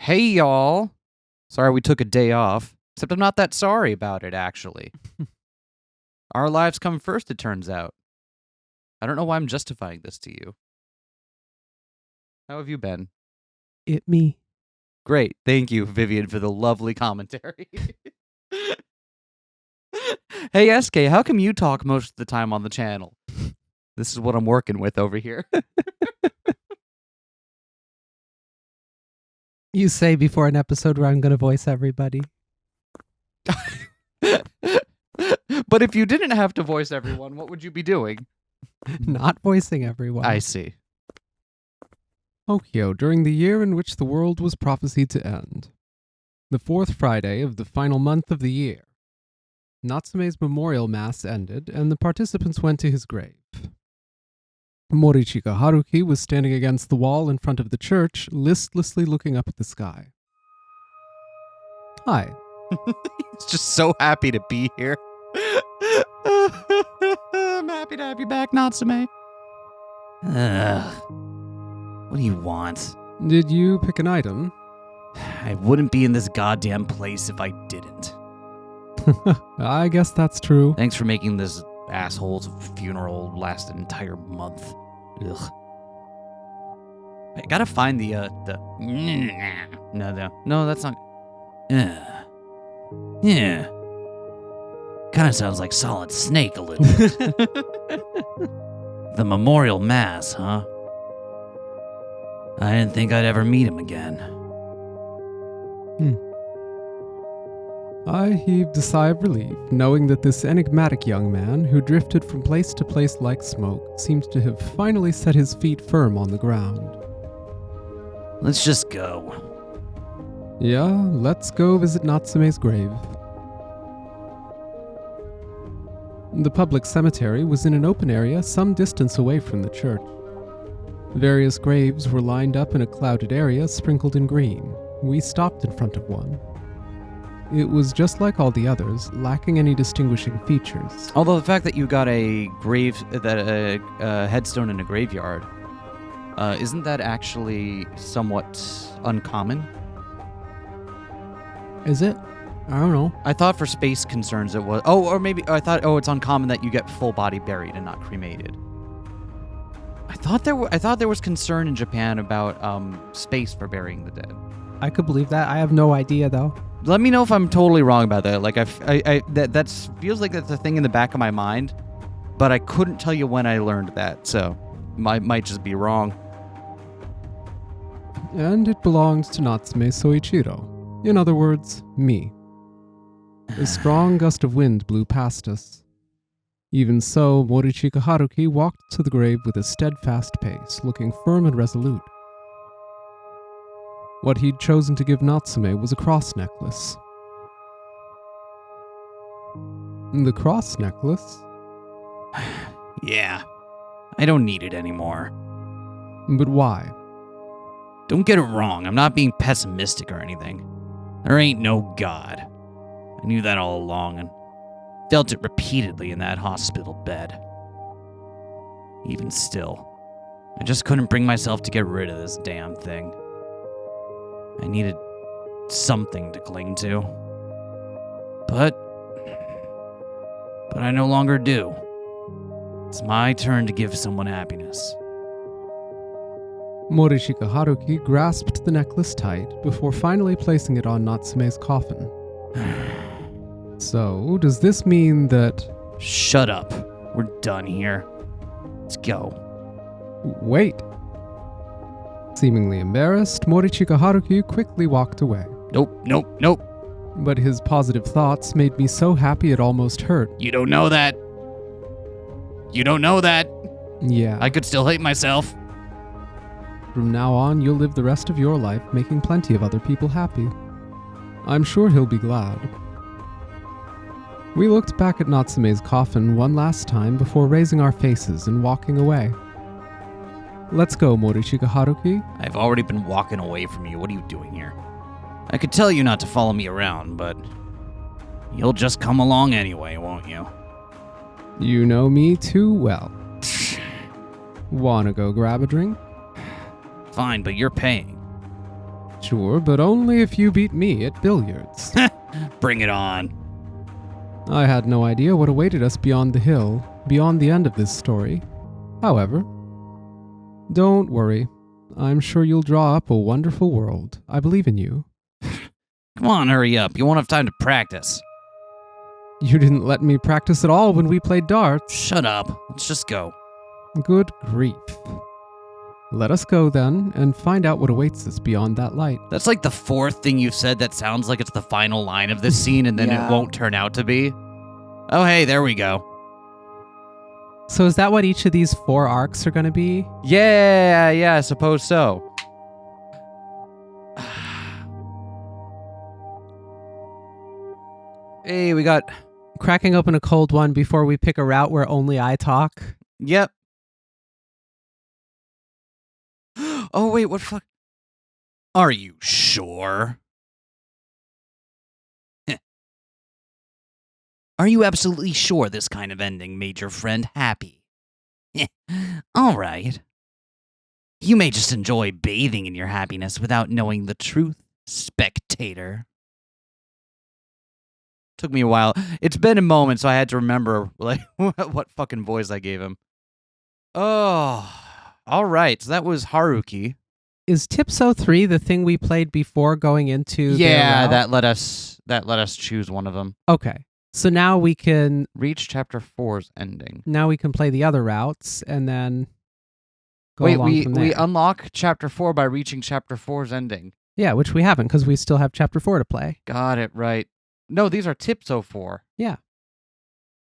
Hey, y'all. Sorry we took a day off. Except I'm not that sorry about it, actually. Our lives come first, it turns out. I don't know why I'm justifying this to you. How have you been? Me. Great. Thank you, Vivian, for the lovely commentary. Hey, SK, how come you talk most of the time on the channel? This is what I'm working with over here. You say before an episode where I'm going to voice everybody. But if you didn't have to voice everyone, what would you be doing? Not voicing everyone. I see. Tokyo, during the year in which the world was prophesied to end. The fourth Friday of the final month of the year. Natsume's memorial mass ended, and the participants went to his grave. Morichika Haruki was standing against the wall in front of the church, listlessly looking up at the sky. Hi. He's just so happy to be here. I'm happy to have you back, Natsume. What do you want? Did you pick an item? I wouldn't be in this goddamn place if I didn't. I guess that's true. Thanks for making this asshole's funeral last an entire month. Ugh. I gotta find the No, that's not. Yeah. Kind of sounds like Solid Snake a little bit. The memorial mass, huh? I didn't think I'd ever meet him again. I heaved a sigh of relief, knowing that this enigmatic young man, who drifted from place to place like smoke, seemed to have finally set his feet firm on the ground. Let's just go. Yeah, let's go visit Natsume's grave. The public cemetery was in an open area some distance away from the church. Various graves were lined up in a clouded area sprinkled in green. We stopped in front of one. It was just like all the others, lacking any distinguishing features. Although the fact that you got a headstone in a graveyard, isn't that actually somewhat uncommon? Is it? I don't know. I thought for space concerns it was. Or maybe I thought, it's uncommon that you get full body buried and not cremated. I thought there was concern in Japan about space for burying the dead. I could believe that. I have no idea though. Let me know if I'm totally wrong about that. Like that feels like that's a thing in the back of my mind, but I couldn't tell you when I learned that, so might just be wrong. And it belonged to Natsume Souichirou. In other words, me. A strong gust of wind blew past us. Even so, Morichika Haruki walked to the grave with a steadfast pace, looking firm and resolute. What he'd chosen to give Natsume was a cross necklace. The cross necklace? Yeah. I don't need it anymore. But why? Don't get it wrong, I'm not being pessimistic or anything. There ain't no God. I knew that all along and felt it repeatedly in that hospital bed. Even still, I just couldn't bring myself to get rid of this damn thing. I needed something to cling to. But I no longer do. It's my turn to give someone happiness. Morichika Haruki grasped the necklace tight before finally placing it on Natsume's coffin. So, does this mean that... Shut up. We're done here. Let's go. Wait. Seemingly embarrassed, Morichika Haruki quickly walked away. Nope. But his positive thoughts made me so happy it almost hurt. You don't know that. Yeah. I could still hate myself. From now on, you'll live the rest of your life making plenty of other people happy. I'm sure he'll be glad. We looked back at Natsume's coffin one last time before raising our faces and walking away. Let's go, Morichika Haruki. I've already been walking away from you. What are you doing here? I could tell you not to follow me around, but you'll just come along anyway, won't you? You know me too well. Wanna go grab a drink? Fine, but you're paying. Sure, but only if you beat me at billiards. Bring it on. I had no idea what awaited us beyond the hill, beyond the end of this story. However, don't worry. I'm sure you'll draw up a wonderful world. I believe in you. Come on, hurry up. You won't have time to practice. You didn't let me practice at all when we played darts. Shut up. Let's just go. Good grief. Let us go then, and find out what awaits us beyond that light. That's like the fourth thing you've said that sounds like it's the final line of this scene, and then Yeah. it won't turn out to be. Oh, hey, there we go. So is that what each of these 4 arcs are going to be? Yeah, I suppose so. Hey, we got... Cracking open a cold one before we pick a route where only I talk. Yep. Oh, wait, what fuck? Are you sure? Are you absolutely sure this kind of ending made your friend happy? All right. You may just enjoy bathing in your happiness without knowing the truth, spectator. Took me a while. It's been a moment, so I had to remember like what fucking voice I gave him. Oh, all right. So that was Haruki. Is Tipso 3 the thing we played before going into their Yeah, route? that let us choose one of them. Okay. So now we can Reach chapter 4's ending. play the other routes and then go Wait, along from there. we unlock chapter 4 by reaching chapter 4's ending. Yeah, which we haven't because we still have chapter 4 to play. Got it right. No, these are Tipso 4. Yeah.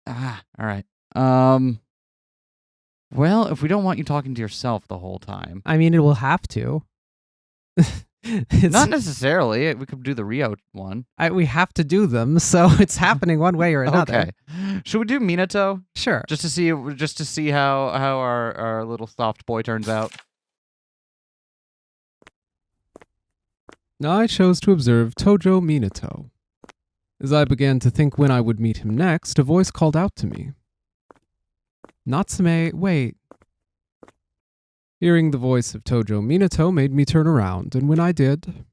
Ah, all right. Well, if we don't want you talking to yourself the whole time. I mean, it will have to. Not necessarily. We could do the Rio one. We have to do them, so it's happening one way or another. Okay. Should we do Minato? Sure. Just to see how our little soft boy turns out. I chose to observe Tojo Minato. As I began to think when I would meet him next, a voice called out to me. Natsume, wait. Hearing the voice of Tojo Minato made me turn around, and when I did,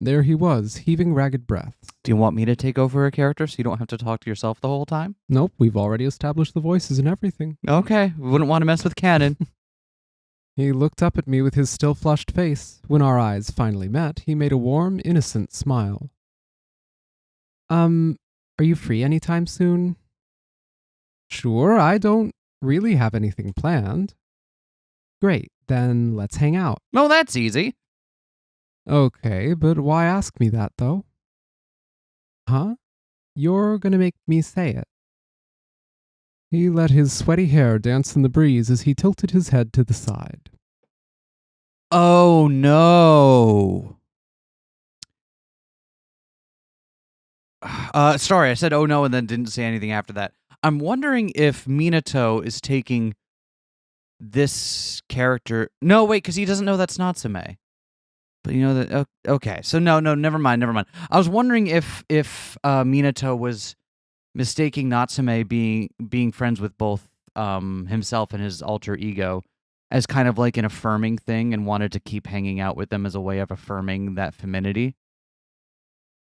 there he was, heaving ragged breaths. Do you want me to take over a character so you don't have to talk to yourself the whole time? Nope, we've already established the voices and everything. Okay. We wouldn't want to mess with canon. He looked up at me with his still flushed face. When our eyes finally met, he made a warm, innocent smile. Are you free anytime soon? Sure, I don't really have anything planned. Great, then let's hang out. No, that's easy. Okay, but why ask me that, though? Huh? You're gonna make me say it. He let his sweaty hair dance in the breeze as he tilted his head to the side. Oh, no. Sorry, I said oh no and then didn't say anything after that. I'm wondering if Minato is taking this character... No, wait, because he doesn't know that's Natsume. But you know that... Okay, so no, never mind. I was wondering if Minato was mistaking Natsume being friends with both himself and his alter ego as kind of like an affirming thing and wanted to keep hanging out with them as a way of affirming that femininity.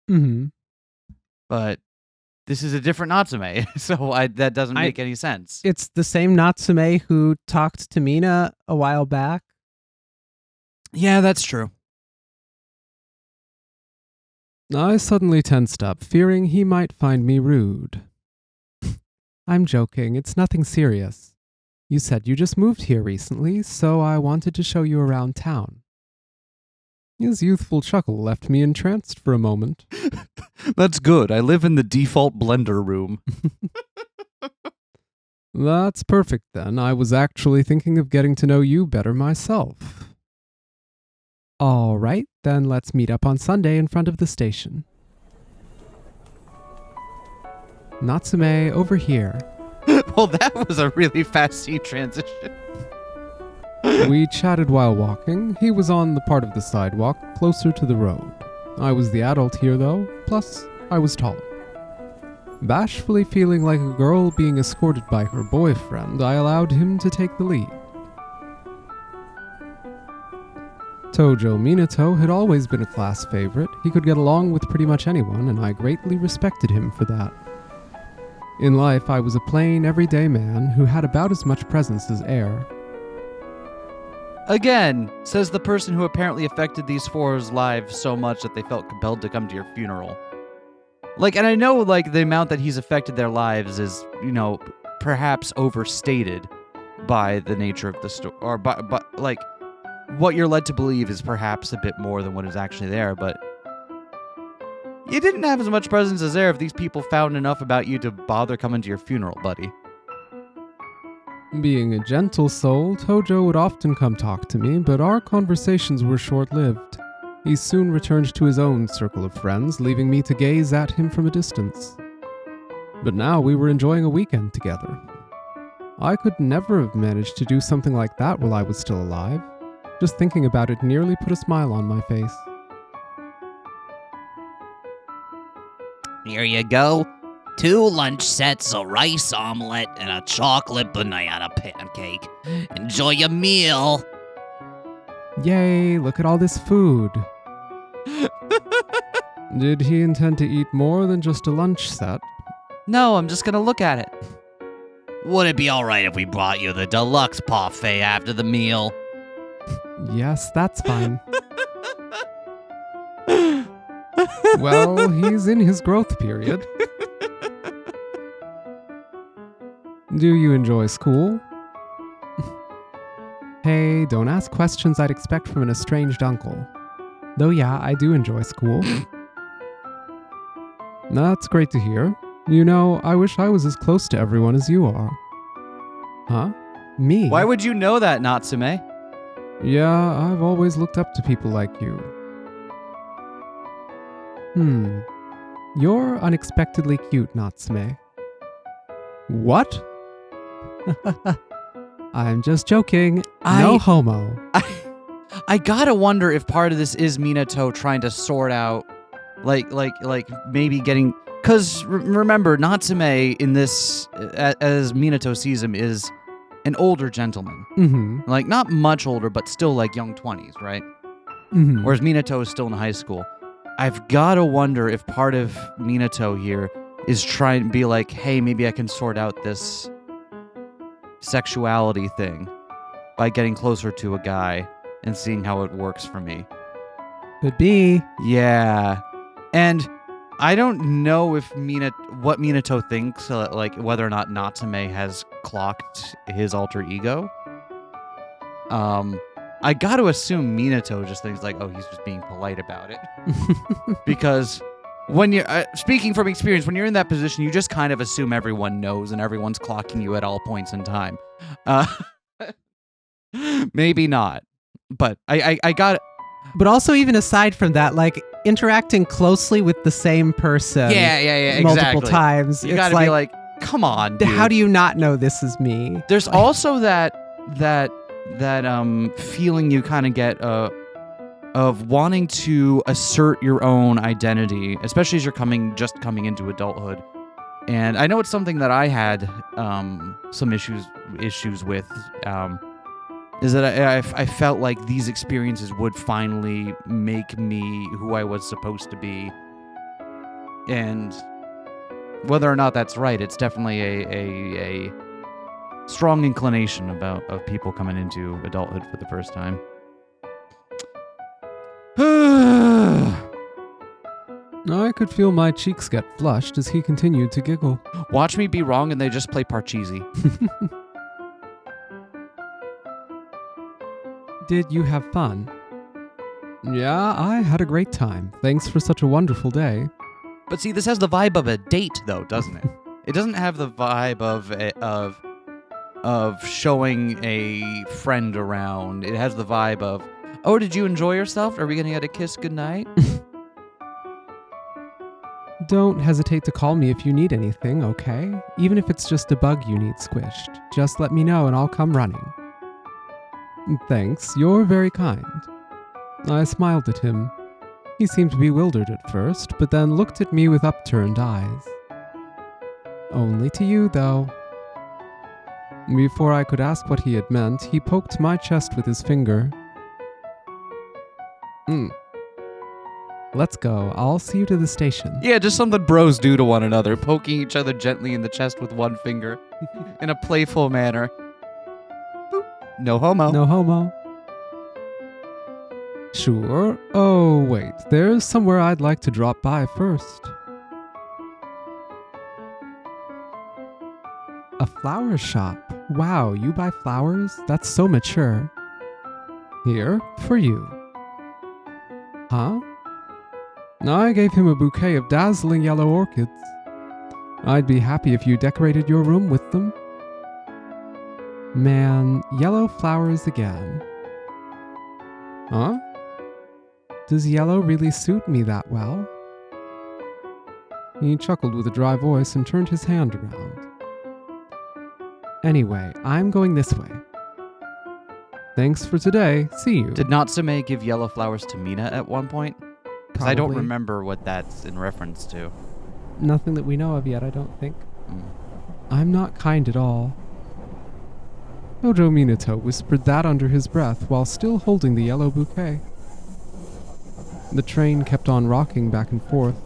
Mm-hmm. But this is a different Natsume, so that doesn't make any sense. It's the same Natsume who talked to Mina a while back. Yeah, that's true. I suddenly tensed up, fearing he might find me rude. I'm joking, it's nothing serious. You said you just moved here recently, so I wanted to show you around town. His youthful chuckle left me entranced for a moment. That's good. I live in the default blender room. That's perfect then. I was actually thinking of getting to know you better myself. All right, then let's meet up on Sunday in front of the station. Natsume, over here. Well, that was a really fast scene transition. We chatted while walking. He was on the part of the sidewalk closer to the road. I was the adult here, though, plus I was taller. Bashfully feeling like a girl being escorted by her boyfriend, I allowed him to take the lead. Tojo Minato had always been a class favorite. He could get along with pretty much anyone, and I greatly respected him for that. In life, I was a plain, everyday man who had about as much presence as air. Again, says the person who apparently affected these four's lives so much that they felt compelled to come to your funeral. And I know, the amount that he's affected their lives is, perhaps overstated by the nature of the story, or what you're led to believe is perhaps a bit more than what is actually there, but you didn't have as much presence as there if these people found enough about you to bother coming to your funeral, buddy. Being a gentle soul, Tojo would often come talk to me, but our conversations were short-lived. He soon returned to his own circle of friends, leaving me to gaze at him from a distance. But now we were enjoying a weekend together. I could never have managed to do something like that while I was still alive. Just thinking about it nearly put a smile on my face. Here you go. 2 lunch sets, a rice omelet, and a chocolate banana pancake. Enjoy your meal. Yay, look at all this food. Did he intend to eat more than just a lunch set? No, I'm just gonna look at it. Would it be alright if we brought you the deluxe parfait after the meal? Yes, that's fine. Well, he's in his growth period. Do you enjoy school? Hey, don't ask questions I'd expect from an estranged uncle. Though yeah, I do enjoy school. That's great to hear. I wish I was as close to everyone as you are. Huh? Me? Why would you know that, Natsume? Yeah, I've always looked up to people like you. You're unexpectedly cute, Natsume. What? I'm just joking. No homo. I gotta wonder if part of this is Minato trying to sort out, maybe getting... Because remember, Natsume in this, as Minato sees him, is an older gentleman. Mm-hmm. Not much older, but still young 20s, right? Mm-hmm. Whereas Minato is still in high school. I've gotta wonder if part of Minato here is trying to be like, hey, maybe I can sort out this sexuality thing by getting closer to a guy and seeing how it works for me. Could be. Yeah. And I don't know if what Minato thinks, whether or not Natsume has clocked his alter ego. I got to assume Minato just thinks oh, he's just being polite about it. Because when you're, speaking from experience, when you're in that position, you just kind of assume everyone knows and everyone's clocking you at all points in time. Maybe not, but I got it. But also, even aside from that, interacting closely with the same person multiple times. You gotta be like, come on, dude. How do you not know this is me? There's also that feeling you kind of get of wanting to assert your own identity, especially as you're coming into adulthood. And I know it's something that I had some issues with. Is that I felt like these experiences would finally make me who I was supposed to be. And whether or not that's right, it's definitely a strong inclination of people coming into adulthood for the first time. I could feel my cheeks get flushed as he continued to giggle. Watch me be wrong and they just play Parcheesi. Did you have fun? Yeah, I had a great time. Thanks for such a wonderful day. But see, this has the vibe of a date, though, doesn't it? It doesn't have the vibe of showing a friend around. It has the vibe of, oh, did you enjoy yourself? Are we gonna get a kiss goodnight? Don't hesitate to call me if you need anything, okay? Even if it's just a bug you need squished. Just let me know and I'll come running. Thanks, you're very kind. I smiled at him. He seemed bewildered at first, but then looked at me with upturned eyes. Only to you, though. Before I could ask what he had meant, he poked my chest with his finger. Let's go. I'll see you to the station. Yeah, just something bros do to one another, poking each other gently in the chest with one finger in a playful manner. Boop. No homo. No homo. Sure. Oh, wait. There's somewhere I'd like to drop by first. A flower shop. Wow, you buy flowers? That's so mature. Here, for you. Huh? I gave him a bouquet of dazzling yellow orchids. I'd be happy if you decorated your room with them. Man, yellow flowers again. Huh? Does yellow really suit me that well? He chuckled with a dry voice and turned his hand around. Anyway, I'm going this way. Thanks for today. See you. Did Natsume give yellow flowers to Mina at one point? Because I don't Probably. remember what that's in reference to. Nothing that we know of yet, I don't think. I'm not kind at all. Tojo Minato whispered that under his breath while still holding the yellow bouquet. The train kept on rocking back and forth.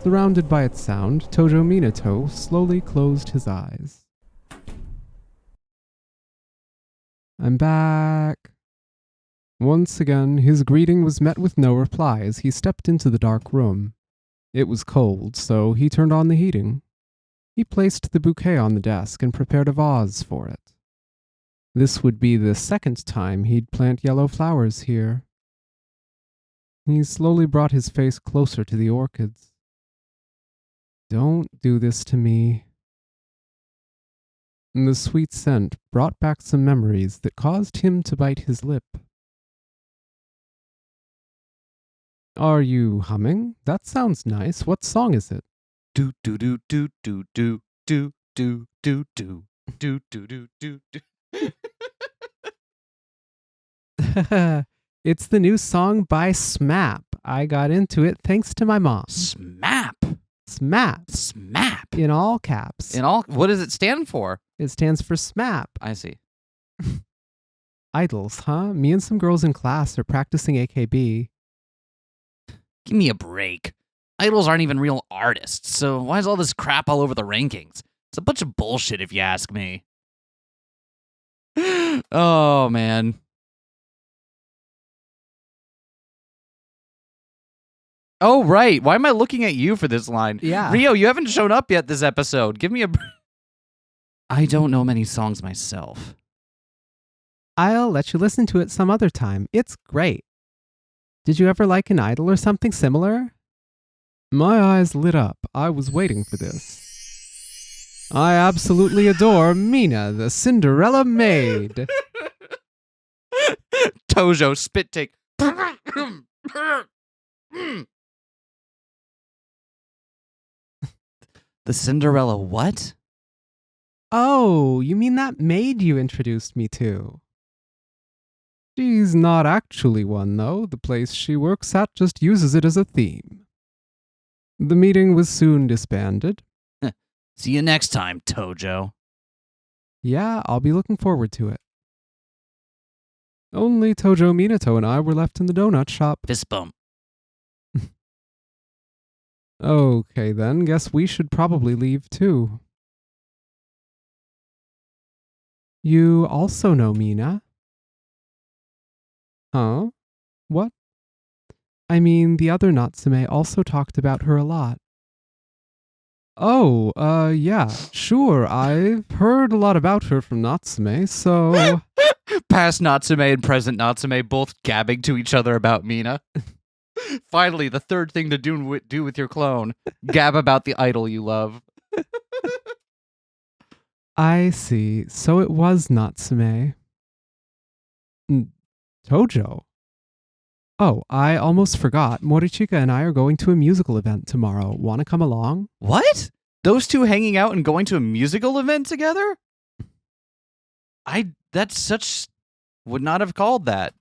Surrounded by its sound, Tojo Minato slowly closed his eyes. I'm back. Once again, his greeting was met with no reply as he stepped into the dark room. It was cold, so he turned on the heating. He placed the bouquet on the desk and prepared a vase for it. This would be the second time he'd plant yellow flowers here. He slowly brought his face closer to the orchids. Don't do this to me. The sweet scent brought back some memories that caused him to bite his lip. Are you humming? That sounds nice. What song is it? Do do do do do do do do do do do do do do. It's the new song by SMAP. I got into it thanks to my mom. SMAP. SMAP. SMAP. In all caps. In all, what does it stand for? It stands for SMAP. I see. Idols, huh? Me and some girls in class are practicing AKB. Give me a break. Idols aren't even real artists, so why is all this crap all over the rankings? It's a bunch of bullshit if you ask me. Oh, man. Oh, right. Why am I looking at you for this line? Yeah. Rio, you haven't shown up yet this episode. Give me a break. I don't know many songs myself. I'll let you listen to it some other time. It's great. Did you ever like an idol or something similar? My eyes lit up. I was waiting for this. I absolutely adore Mina, the Cinderella maid. Tojo, spit take. The Cinderella what? Oh, you mean that maid you introduced me to? She's not actually one, though. The place she works at just uses it as a theme. The meeting was soon disbanded. See you next time, Tojo. Yeah, I'll be looking forward to it. Only Tojo Minato and I were left in the donut shop. Fist bump. Okay, then. Guess we should probably leave, too. You also know Mina? Huh? What? I mean, the other Natsume also talked about her a lot. Oh, yeah, sure. I've heard a lot about her from Natsume, so... Past Natsume and present Natsume both gabbing to each other about Mina. Finally, the third thing to do with your clone. Gab about the idol you love. I see. So it was Natsume. Tojo? Oh, I almost forgot. Morichika and I are going to a musical event tomorrow. Want to come along? What? Those two hanging out and going to a musical event together? Would not have called that.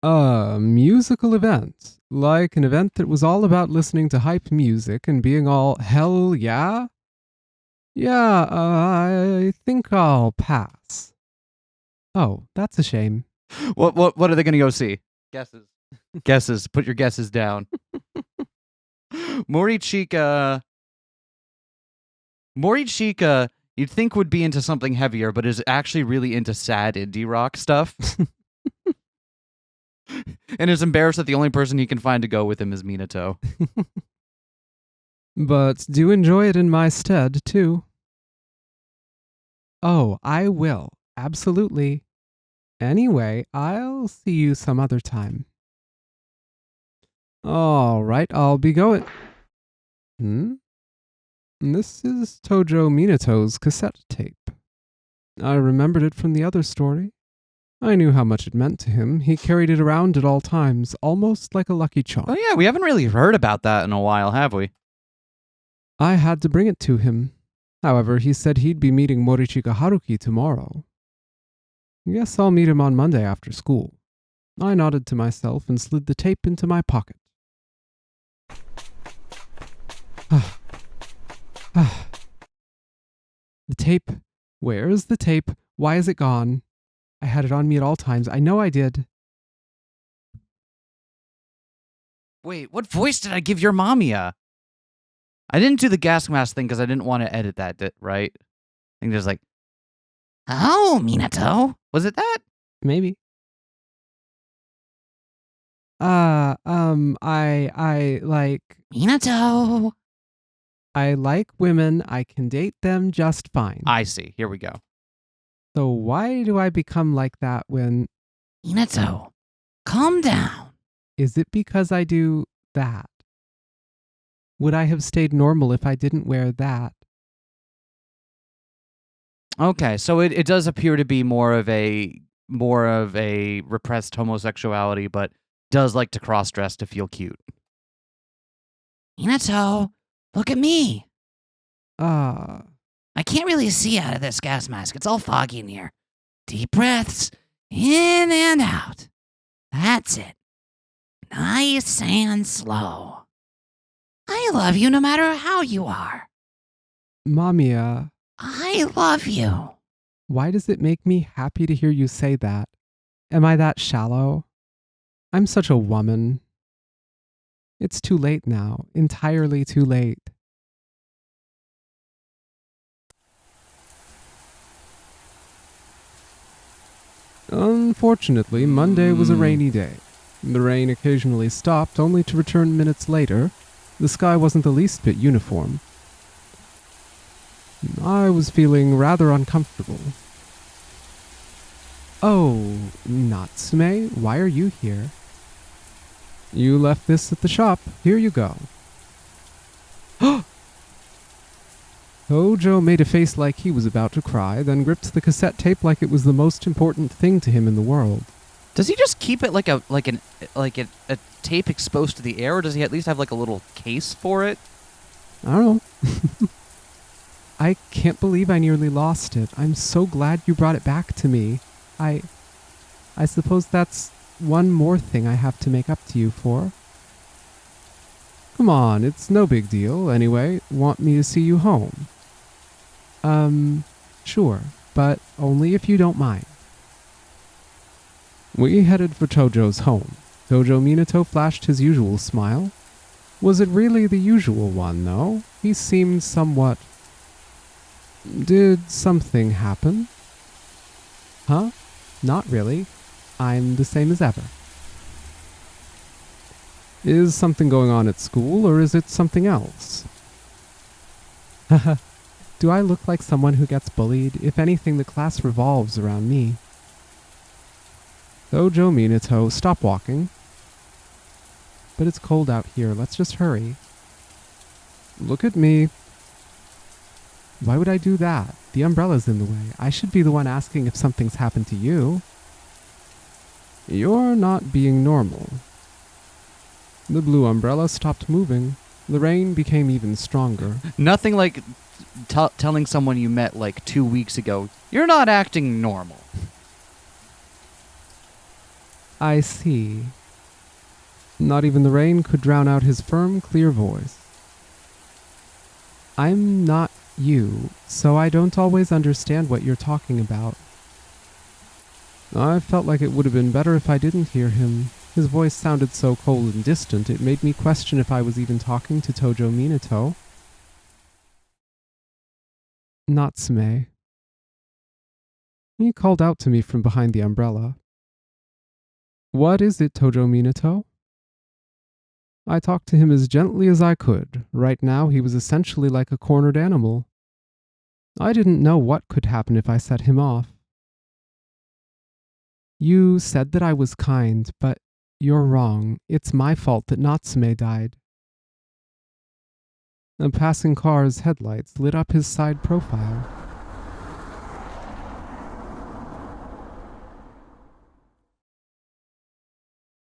A musical event? Like an event that was all about listening to hype music and being all, hell yeah? Yeah, I think I'll pass. Oh, that's a shame. What are they going to go see? Guesses. Guesses. Put your guesses down. Morichika, you'd think would be into something heavier, but is actually really into sad indie rock stuff. And is embarrassed that the only person he can find to go with him is Minato. But do enjoy it in my stead, too. Oh, I will. Absolutely. Anyway, I'll see you some other time. All right, I'll be going. This is Tojo Minato's cassette tape. I remembered it from the other story. I knew how much it meant to him. He carried it around at all times, almost like a lucky charm. Oh yeah, we haven't really heard about that in a while, have we? I had to bring it to him. However, he said he'd be meeting Morichika Haruki tomorrow. Guess I'll meet him on Monday after school. I nodded to myself and slid the tape into my pocket. The tape. Where's the tape? Why is it gone? I had it on me at all times. I know I did. Wait, what voice did I give your MAMIYA? I didn't do the gas mask thing because I didn't want to edit that, right? I think there's like, Oh, Minato. was it that? Maybe. I like... Minato. I like women. I can date them just fine. I see. Here we go. So why do I become like that when... Minato, calm down. Is it because I do that? Would I have stayed normal if I didn't wear that? Okay, so it does appear to be more of a repressed homosexuality, but does like to cross-dress to feel cute. Minato, look at me. Ah. I can't really see out of this gas mask. It's all foggy in here. Deep breaths, in and out. That's it. Nice and slow. I love you no matter how you are. MAMIYA, I love you. why does it make me happy to hear you say that? Am I that shallow? I'm such a woman. It's too late now. Entirely too late. Unfortunately, Monday was a rainy day. The rain occasionally stopped, only to return minutes later. The sky wasn't the least bit uniform. I was feeling rather uncomfortable. Oh, Natsume, why are you here? You left this at the shop. Here you go. Tojo made a face like he was about to cry, then gripped the cassette tape like it was the most important thing to him in the world. Does he just keep it like a tape exposed to the air, or does he at least have like a little case for it? I don't know. I can't believe I nearly lost it. I'm so glad you brought it back to me. I suppose that's one more thing I have to make up to you for. Come on, it's no big deal. Anyway, want me to see you home? Sure, but only if you don't mind. We headed for Tojo's home. Tojo Minato flashed his usual smile. Was it really the usual one, though? He seemed somewhat... Did something happen? Huh? Not really. I'm the same as ever. Is something going on at school, or is it something else? Haha. Do I look like someone who gets bullied? If anything, the class revolves around me. Tojo Minato, stop walking. But it's cold out here. Let's just hurry. Look at me. Why would I do that? The umbrella's in the way. I should be the one asking if something's happened to you. You're not being normal. The blue umbrella stopped moving. The rain became even stronger. Nothing like telling someone you met like 2 weeks ago, you're not acting normal. I see. Not even the rain could drown out his firm, clear voice. I'm not you, so I don't always understand what you're talking about. I felt like it would have been better if I didn't hear him. His voice sounded so cold and distant, it made me question if I was even talking to Tojo Minato. Natsume. He called out to me from behind the umbrella. What is it, Tojo Minato? I talked to him as gently as I could. Right now, he was essentially like a cornered animal. I didn't know what could happen if I set him off. You said that I was kind, but you're wrong. It's my fault that Natsume died. A passing car's headlights lit up his side profile.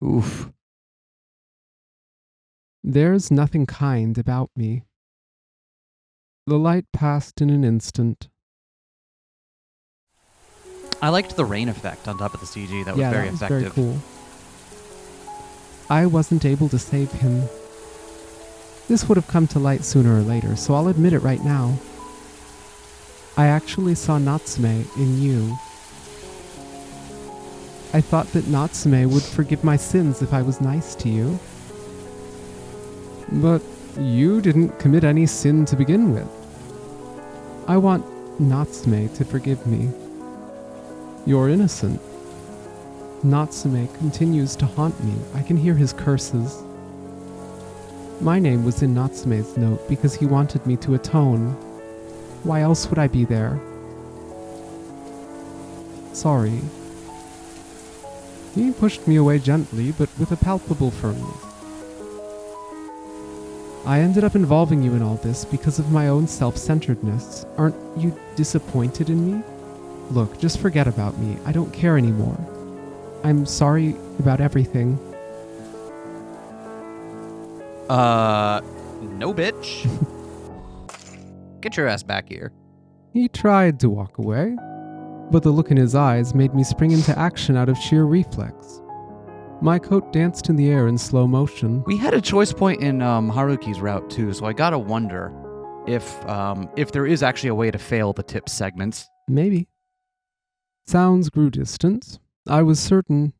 Oof. There's nothing kind about me. The light passed in an instant. I liked the rain effect on top of the CG. That was very effective. Very cool. I wasn't able to save him. This would have come to light sooner or later, so I'll admit it right now. I actually saw Natsume in you. I thought that Natsume would forgive my sins if I was nice to you. But you didn't commit any sin to begin with. I want Natsume to forgive me. You're innocent. Natsume continues to haunt me. I can hear his curses. My name was in Natsume's note because he wanted me to atone. Why else would I be there? Sorry. He pushed me away gently, but with a palpable firmness. I ended up involving you in all this because of my own self-centeredness. Aren't you disappointed in me? Look, just forget about me. I don't care anymore. I'm sorry about everything. No, bitch. Get your ass back here. He tried to walk away, but the look in his eyes made me spring into action out of sheer reflex. My coat danced in the air in slow motion. We had a choice point in Haruki's route too, so I gotta wonder if there is actually a way to fail the tip segments. Maybe. Sounds grew distant. I was certain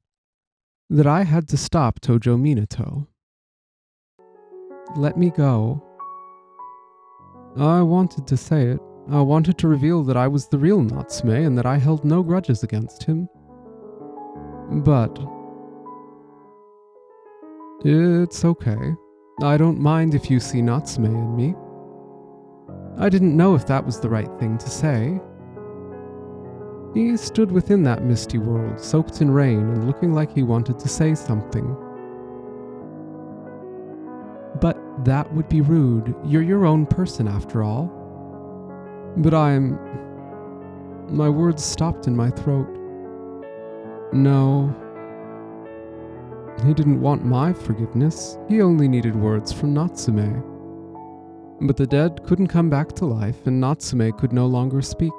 that I had to stop Tojo Minato. Let me go. I wanted to say it. I wanted to reveal that I was the real Natsume and that I held no grudges against him. But it's okay. I don't mind if you see Natsume in me. I didn't know if that was the right thing to say. He stood within that misty world, soaked in rain and looking like he wanted to say something. But that would be rude. You're your own person after all. But my words stopped in my throat. No. He didn't want my forgiveness. He only needed words from Natsume. But the dead couldn't come back to life, and Natsume could no longer speak.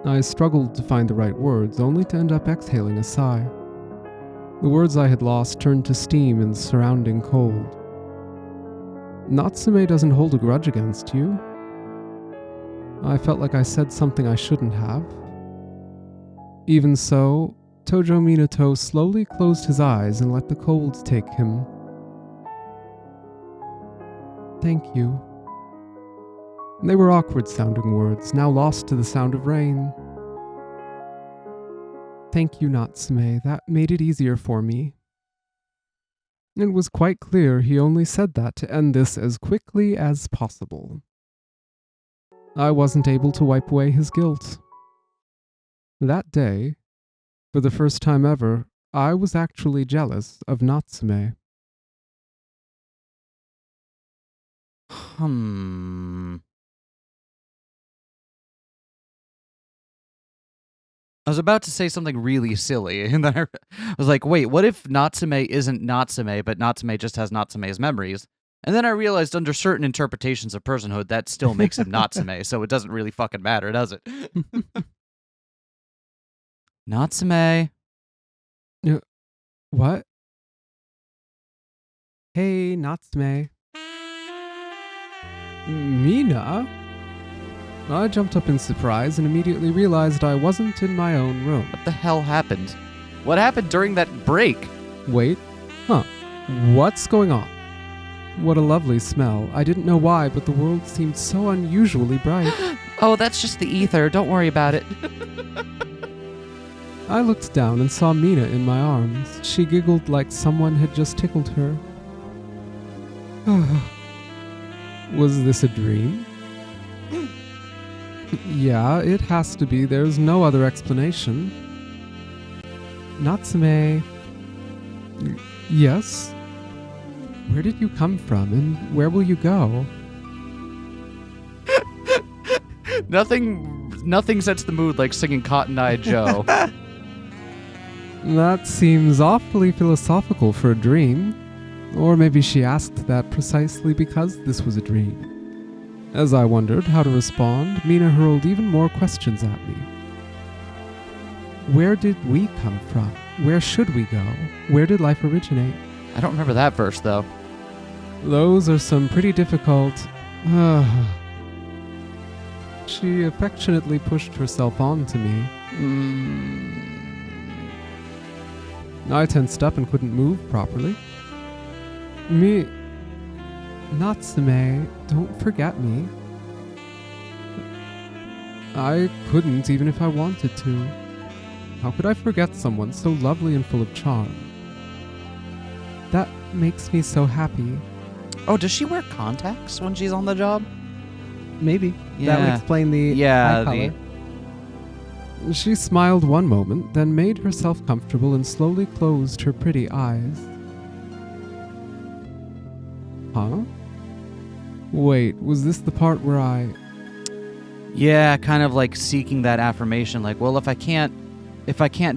I struggled to find the right words, only to end up exhaling a sigh. The words I had lost turned to steam and surrounding cold. Natsume doesn't hold a grudge against you. I felt like I said something I shouldn't have. Even so, Tojo Minato slowly closed his eyes and let the cold take him. Thank you. They were awkward-sounding words, now lost to the sound of rain. Thank you, Natsume. That made it easier for me. It was quite clear he only said that to end this as quickly as possible. I wasn't able to wipe away his guilt. That day, for the first time ever, I was actually jealous of Natsume. I was about to say something really silly, and then I was like, wait, what if Natsume isn't Natsume, but Natsume just has Natsume's memories? And then I realized under certain interpretations of personhood, that still makes him Natsume, so it doesn't really fucking matter, does it? Natsume. What? Hey, Natsume. Mina? I jumped up in surprise and immediately realized I wasn't in my own room. What the hell happened? What happened during that break? Wait. What's going on? What a lovely smell. I didn't know why, but the world seemed so unusually bright. Oh, that's just the ether. Don't worry about it. I looked down and saw Mina in my arms. She giggled like someone had just tickled her. Was this a dream? Yeah, it has to be. There's no other explanation. Natsume. Yes? Where did you come from and where will you go? Nothing sets the mood like singing Cotton Eye Joe. That seems awfully philosophical for a dream. Or maybe she asked that precisely because this was a dream. As I wondered how to respond, Mina hurled even more questions at me. Where did we come from? Where should we go? Where did life originate? I don't remember that verse, though. Those are some pretty difficult... She affectionately pushed herself onto me. I tensed up and couldn't move properly. Natsume, don't forget me. I couldn't even if I wanted to. How could I forget someone so lovely and full of charm? That makes me so happy. Oh, does she wear contacts when she's on the job? Maybe. That would explain the eye color. She smiled one moment, then made herself comfortable and slowly closed her pretty eyes. Huh? Wait, was this the part where I... Yeah, kind of like seeking that affirmation, like, well, if I can't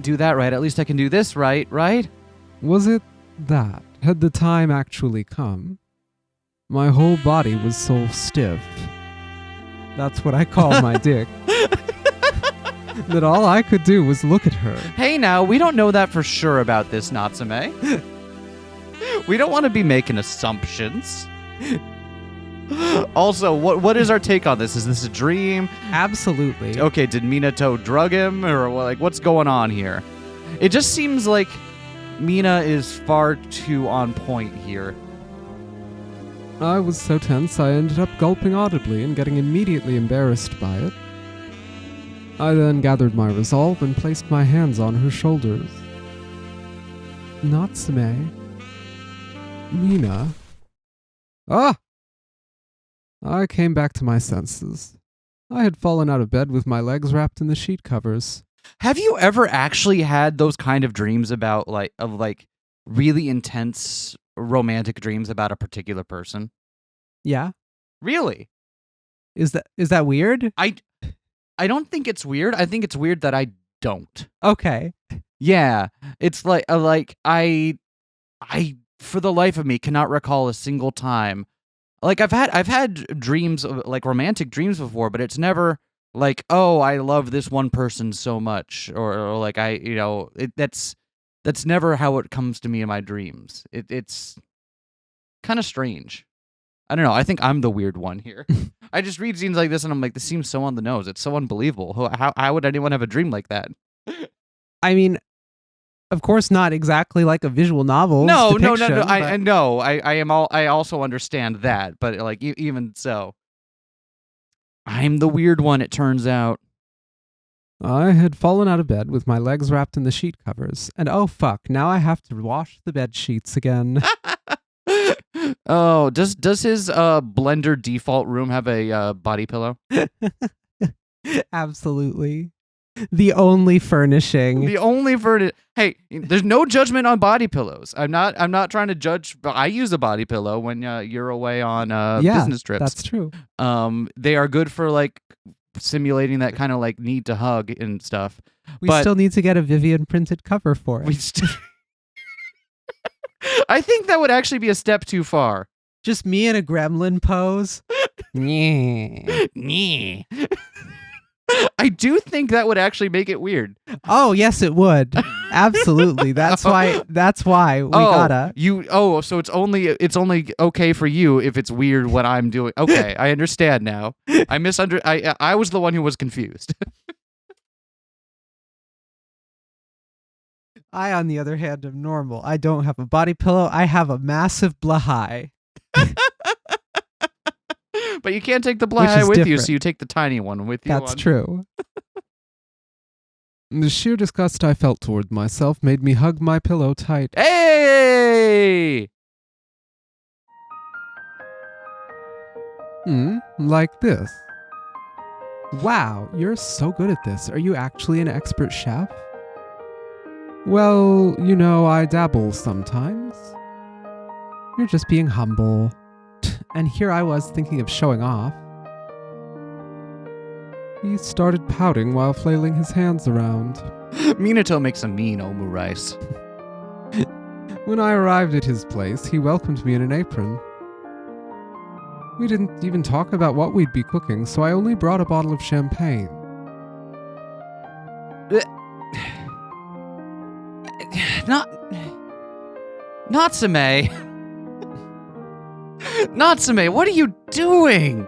do that right, at least I can do this right? Was it that? Had the time actually come? My whole body was so stiff. That's what I call my dick. That all I could do was look at her. Hey now, we don't know that for sure about this, Natsume. We don't want to be making assumptions. Also, what is our take on this? Is this a dream? Absolutely. Okay, did Minato drug him? Or like, what's going on here? It just seems like Mina is far too on point here. I was so tense I ended up gulping audibly and getting immediately embarrassed by it. I then gathered my resolve and placed my hands on her shoulders. Natsume. Mina. Ah! I came back to my senses. I had fallen out of bed with my legs wrapped in the sheet covers. Have you ever actually had those kind of dreams about like really intense romantic dreams about a particular person? Yeah. Really? Is that weird? I don't think it's weird. I think it's weird that I don't. Okay. Yeah, it's like I for the life of me cannot recall a single time. Like I've had dreams, like romantic dreams before, but it's never like, oh, I love this one person so much, or like that's never how it comes to me in my dreams. It's kind of strange. I don't know. I think I'm the weird one here. I just read scenes like this and I'm like, this seems so on the nose. It's so unbelievable. How would anyone have a dream like that? I mean, of course, not exactly like a visual novel. No. I know. I also understand that, but like even so, I'm the weird one. It turns out. I had fallen out of bed with my legs wrapped in the sheet covers, and oh fuck, now I have to wash the bed sheets again. Oh, does his Blender default room have a body pillow? Absolutely. The only furnishing. Hey, there's no judgment on body pillows. I'm not trying to judge. But I use a body pillow when you're away on business trips. That's true. They are good for like simulating that kind of like need to hug and stuff. We still need to get a Vivian printed cover for it. I think that would actually be a step too far. Just me in a gremlin pose. I do think that would actually make it weird. Oh, yes, it would. Absolutely. That's why we gotta. So it's only okay for you if it's weird what I'm doing. Okay, I understand now. I was the one who was confused. I, on the other hand, am normal. I don't have a body pillow. I have a massive blahai. But you can't take the blahai with you, so you take the tiny one with you. That's true. The sheer disgust I felt toward myself made me hug my pillow tight. Hey! Like this. Wow, you're so good at this. Are you actually an expert chef? Well, I dabble sometimes. You're just being humble. And here I was thinking of showing off. He started pouting while flailing his hands around. Minato makes a mean omu rice. When I arrived at his place, he welcomed me in an apron. We didn't even talk about what we'd be cooking, so I only brought a bottle of champagne. Natsume! Natsume, what are you doing?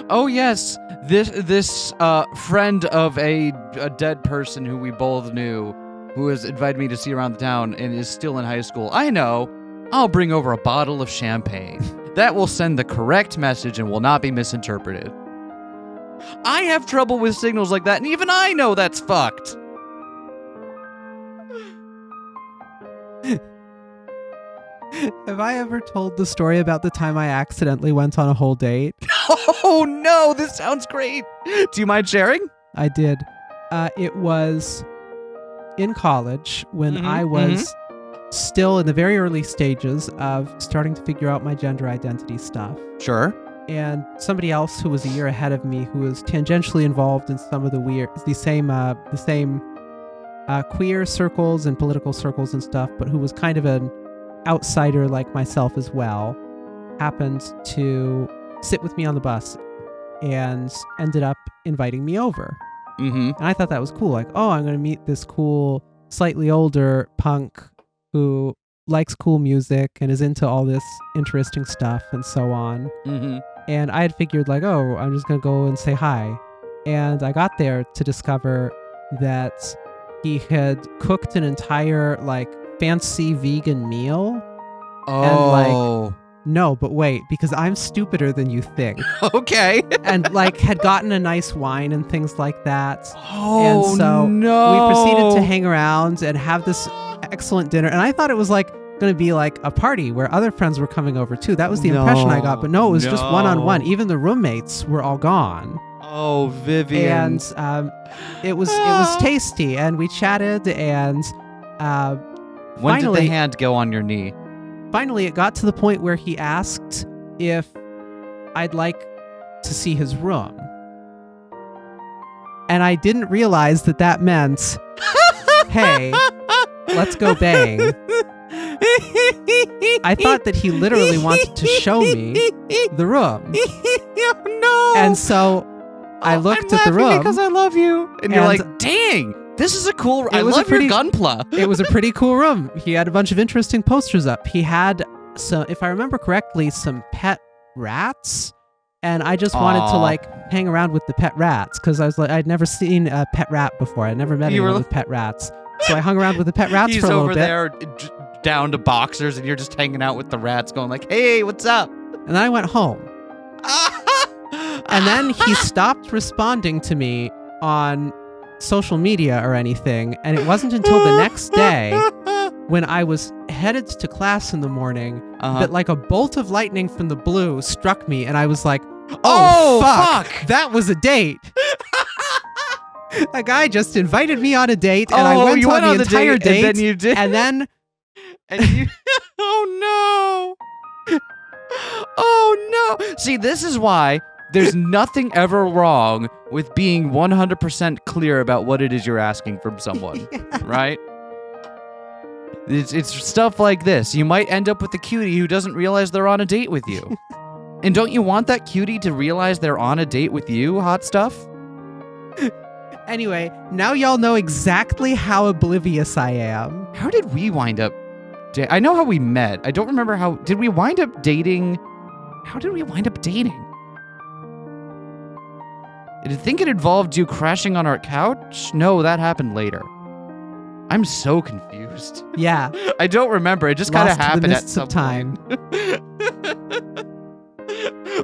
Oh yes, this friend of a dead person who we both knew, who has invited me to see around the town and is still in high school. I know. I'll bring over a bottle of champagne. That will send the correct message and will not be misinterpreted. I have trouble with signals like that, and even I know that's fucked. Have I ever told the story about the time I accidentally went on a whole date? Oh no, this sounds great. Do you mind sharing? I did. It was in college when I was still in the very early stages of starting to figure out my gender identity stuff. Sure. And somebody else who was a year ahead of me, who was tangentially involved in some of the same queer circles and political circles and stuff, but who was kind of an outsider like myself as well, happened to sit with me on the bus and ended up inviting me over. And I thought that was cool. Like, oh, I'm going to meet this cool, slightly older punk who likes cool music and is into all this interesting stuff and so on. And I had figured like, oh, I'm just going to go and say hi. And I got there to discover that he had cooked an entire fancy vegan meal. And no, but wait, because I'm stupider than you think. Okay. And had gotten a nice wine and things like that. Oh, and so no. we proceeded to hang around and have this excellent dinner. And I thought it was going to be a party where other friends were coming over too. That was the impression I got. But no, it was just one-on-one. Even the roommates were all gone. Oh, Vivian. And it was tasty, and we chatted, and when did the hand go on your knee? Finally, it got to the point where he asked if I'd like to see his room. And I didn't realize that meant, hey, let's go bang. I thought that he literally wanted to show me the room. Oh, no. And so I looked at the room. Because I love you. And you're like, dang, this is a cool room. I love your gunpla. It was a pretty cool room. He had a bunch of interesting posters up. He had, if I remember correctly, some pet rats. And I just wanted to hang around with the pet rats because I was I'd never seen a pet rat before. I'd never met anyone with pet rats. So I hung around with the pet rats for a little bit. He's over there down to boxers and you're just hanging out with the rats going like, hey, what's up? And then I went home. And then he stopped responding to me on social media or anything. And it wasn't until the next day when I was headed to class in the morning that a bolt of lightning from the blue struck me. And I was like, oh fuck. That was a date. A guy just invited me on a date, and I went on the entire date, and then you did. And then, oh no, oh no. See, this is why there's nothing ever wrong with being 100% clear about what it is you're asking from someone, right? It's stuff like this. You might end up with a cutie who doesn't realize they're on a date with you. And don't you want that cutie to realize they're on a date with you, hot stuff? Anyway, now y'all know exactly how oblivious I am. How did we wind up? I know how we met. I don't remember how. Did we wind up dating? How did we wind up dating? Did I think it involved you crashing on our couch? No, that happened later. I'm so confused. Yeah. I don't remember. It just kind of Lost to the happened at mists some of time. point.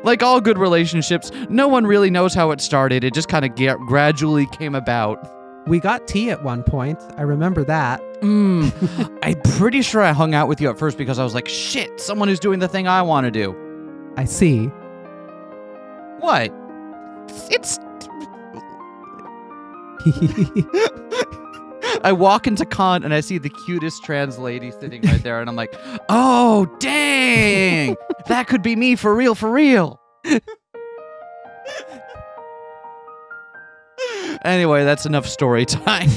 Like all good relationships, no one really knows how it started. It just kind of gradually came about. We got tea at one point. I remember that. I'm pretty sure I hung out with you at first because I was like, shit, someone who's doing the thing I want to do. I see. What? It's... I walk into con and I see the cutest trans lady sitting right there and I'm like, oh, dang! That could be me for real, for real. Anyway, that's enough story time.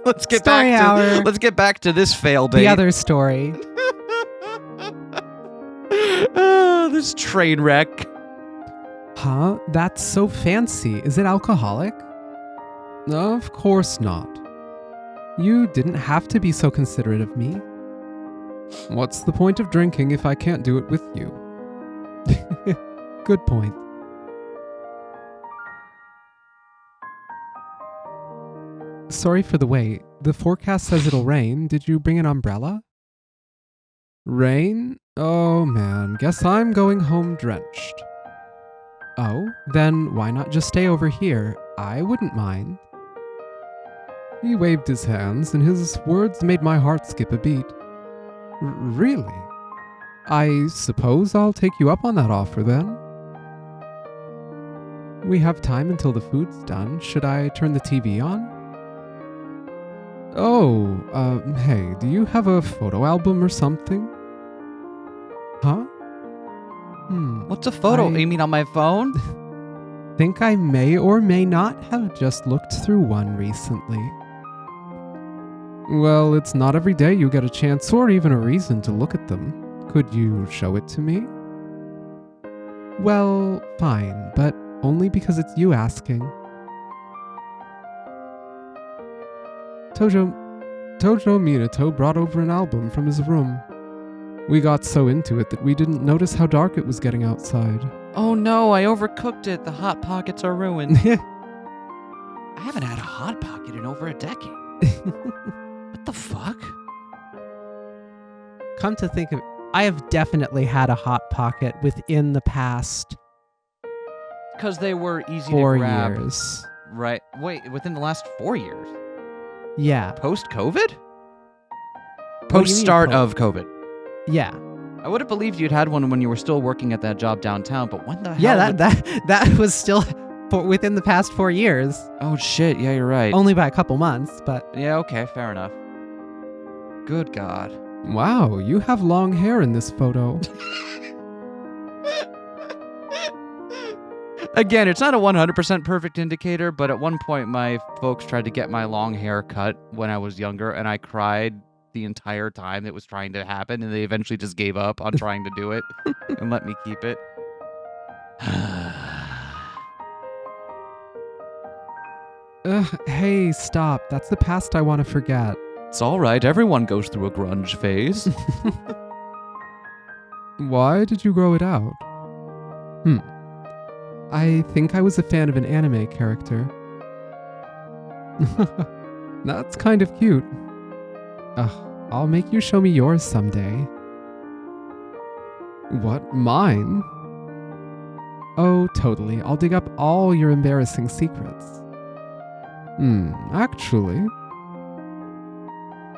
Let's get back to this fail bait. The other story. Oh, this train wreck. Huh? That's so fancy. Is it alcoholic? Of course not. You didn't have to be so considerate of me. What's the point of drinking if I can't do it with you? Good point. Sorry for the wait. The forecast says it'll rain. Did you bring an umbrella? Rain? Oh man, guess I'm going home drenched. Oh, then why not just stay over here? I wouldn't mind. He waved his hands, and his words made my heart skip a beat. Really? I suppose I'll take you up on that offer then. We have time until the food's done. Should I turn the TV on? Oh, hey, do you have a photo album or something? Huh? What's a photo? You mean on my phone? Think I may or may not have just looked through one recently. Well, it's not every day you get a chance or even a reason to look at them. Could you show it to me? Well, fine, but only because it's you asking. Tojo Minato brought over an album from his room. We got so into it that we didn't notice how dark it was getting outside. Oh no, I overcooked it. The Hot Pockets are ruined. I haven't had a Hot Pocket in over a decade. What the fuck? Come to think of it, I have definitely had a Hot Pocket within the past Because they were easy 4 to grab. years. Right. Wait, within the last 4 years? Yeah. Post-COVID? What do you Post-start mean of COVID. Yeah. I would have believed you'd had one when you were still working at that job downtown, but when the hell? Yeah, that was still within the past 4 years. Oh shit, yeah, you're right. Only by a couple months, but Yeah, okay, fair enough. Good God. Wow, you have long hair in this photo. Again, it's not a 100% perfect indicator, but at one point my folks tried to get my long hair cut when I was younger, and I cried the entire time it was trying to happen, and they eventually just gave up on trying to do it and let me keep it. Hey, stop. That's the past I want to forget. It's all right. Everyone goes through a grunge phase. Why did you grow it out? I think I was a fan of an anime character. That's kind of cute. I'll make you show me yours someday. What, mine? Oh, totally. I'll dig up all your embarrassing secrets. Actually,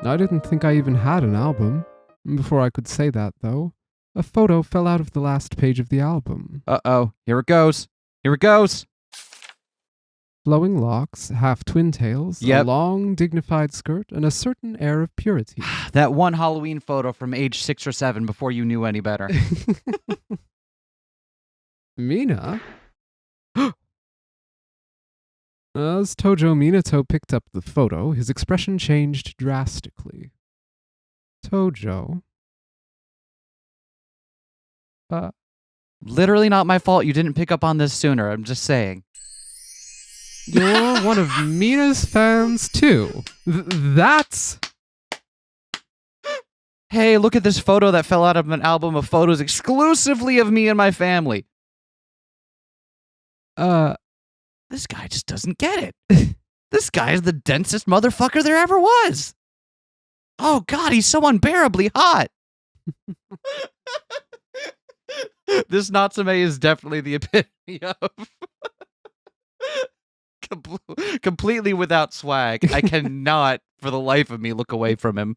I didn't think I even had an album. Before I could say that, though, a photo fell out of the last page of the album. Uh-oh. Here it goes. Here it goes. Flowing locks, half twin tails, Yep. a long, dignified skirt, and a certain air of purity. That one Halloween photo from age 6 or 7 before you knew any better. Mina? As Tojo Minato picked up the photo, his expression changed drastically. Tojo. Literally not my fault you didn't pick up on this sooner. I'm just saying. You're one of Mina's fans, too. That's... Hey, look at this photo that fell out of an album of photos exclusively of me and my family. This guy just doesn't get it. This guy is the densest motherfucker there ever was. Oh, God, he's so unbearably hot. This Natsume is definitely the epitome of... completely without swag. I cannot, for the life of me, look away from him.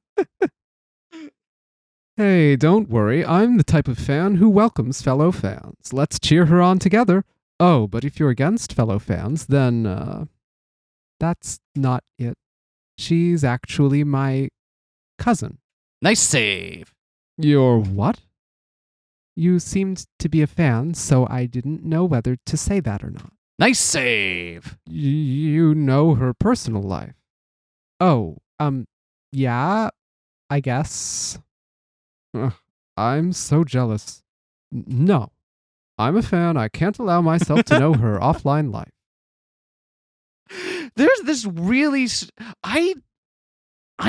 Hey, don't worry. I'm the type of fan who welcomes fellow fans. Let's cheer her on together. Oh, but if you're against fellow fans, then, that's not it. She's actually my cousin. Nice save. Your what? You seemed to be a fan, so I didn't know whether to say that or not. Nice save. You know her personal life. Oh, yeah, I guess. Ugh, I'm so jealous. No, I'm a fan. I can't allow myself to know her offline life. There's this really... I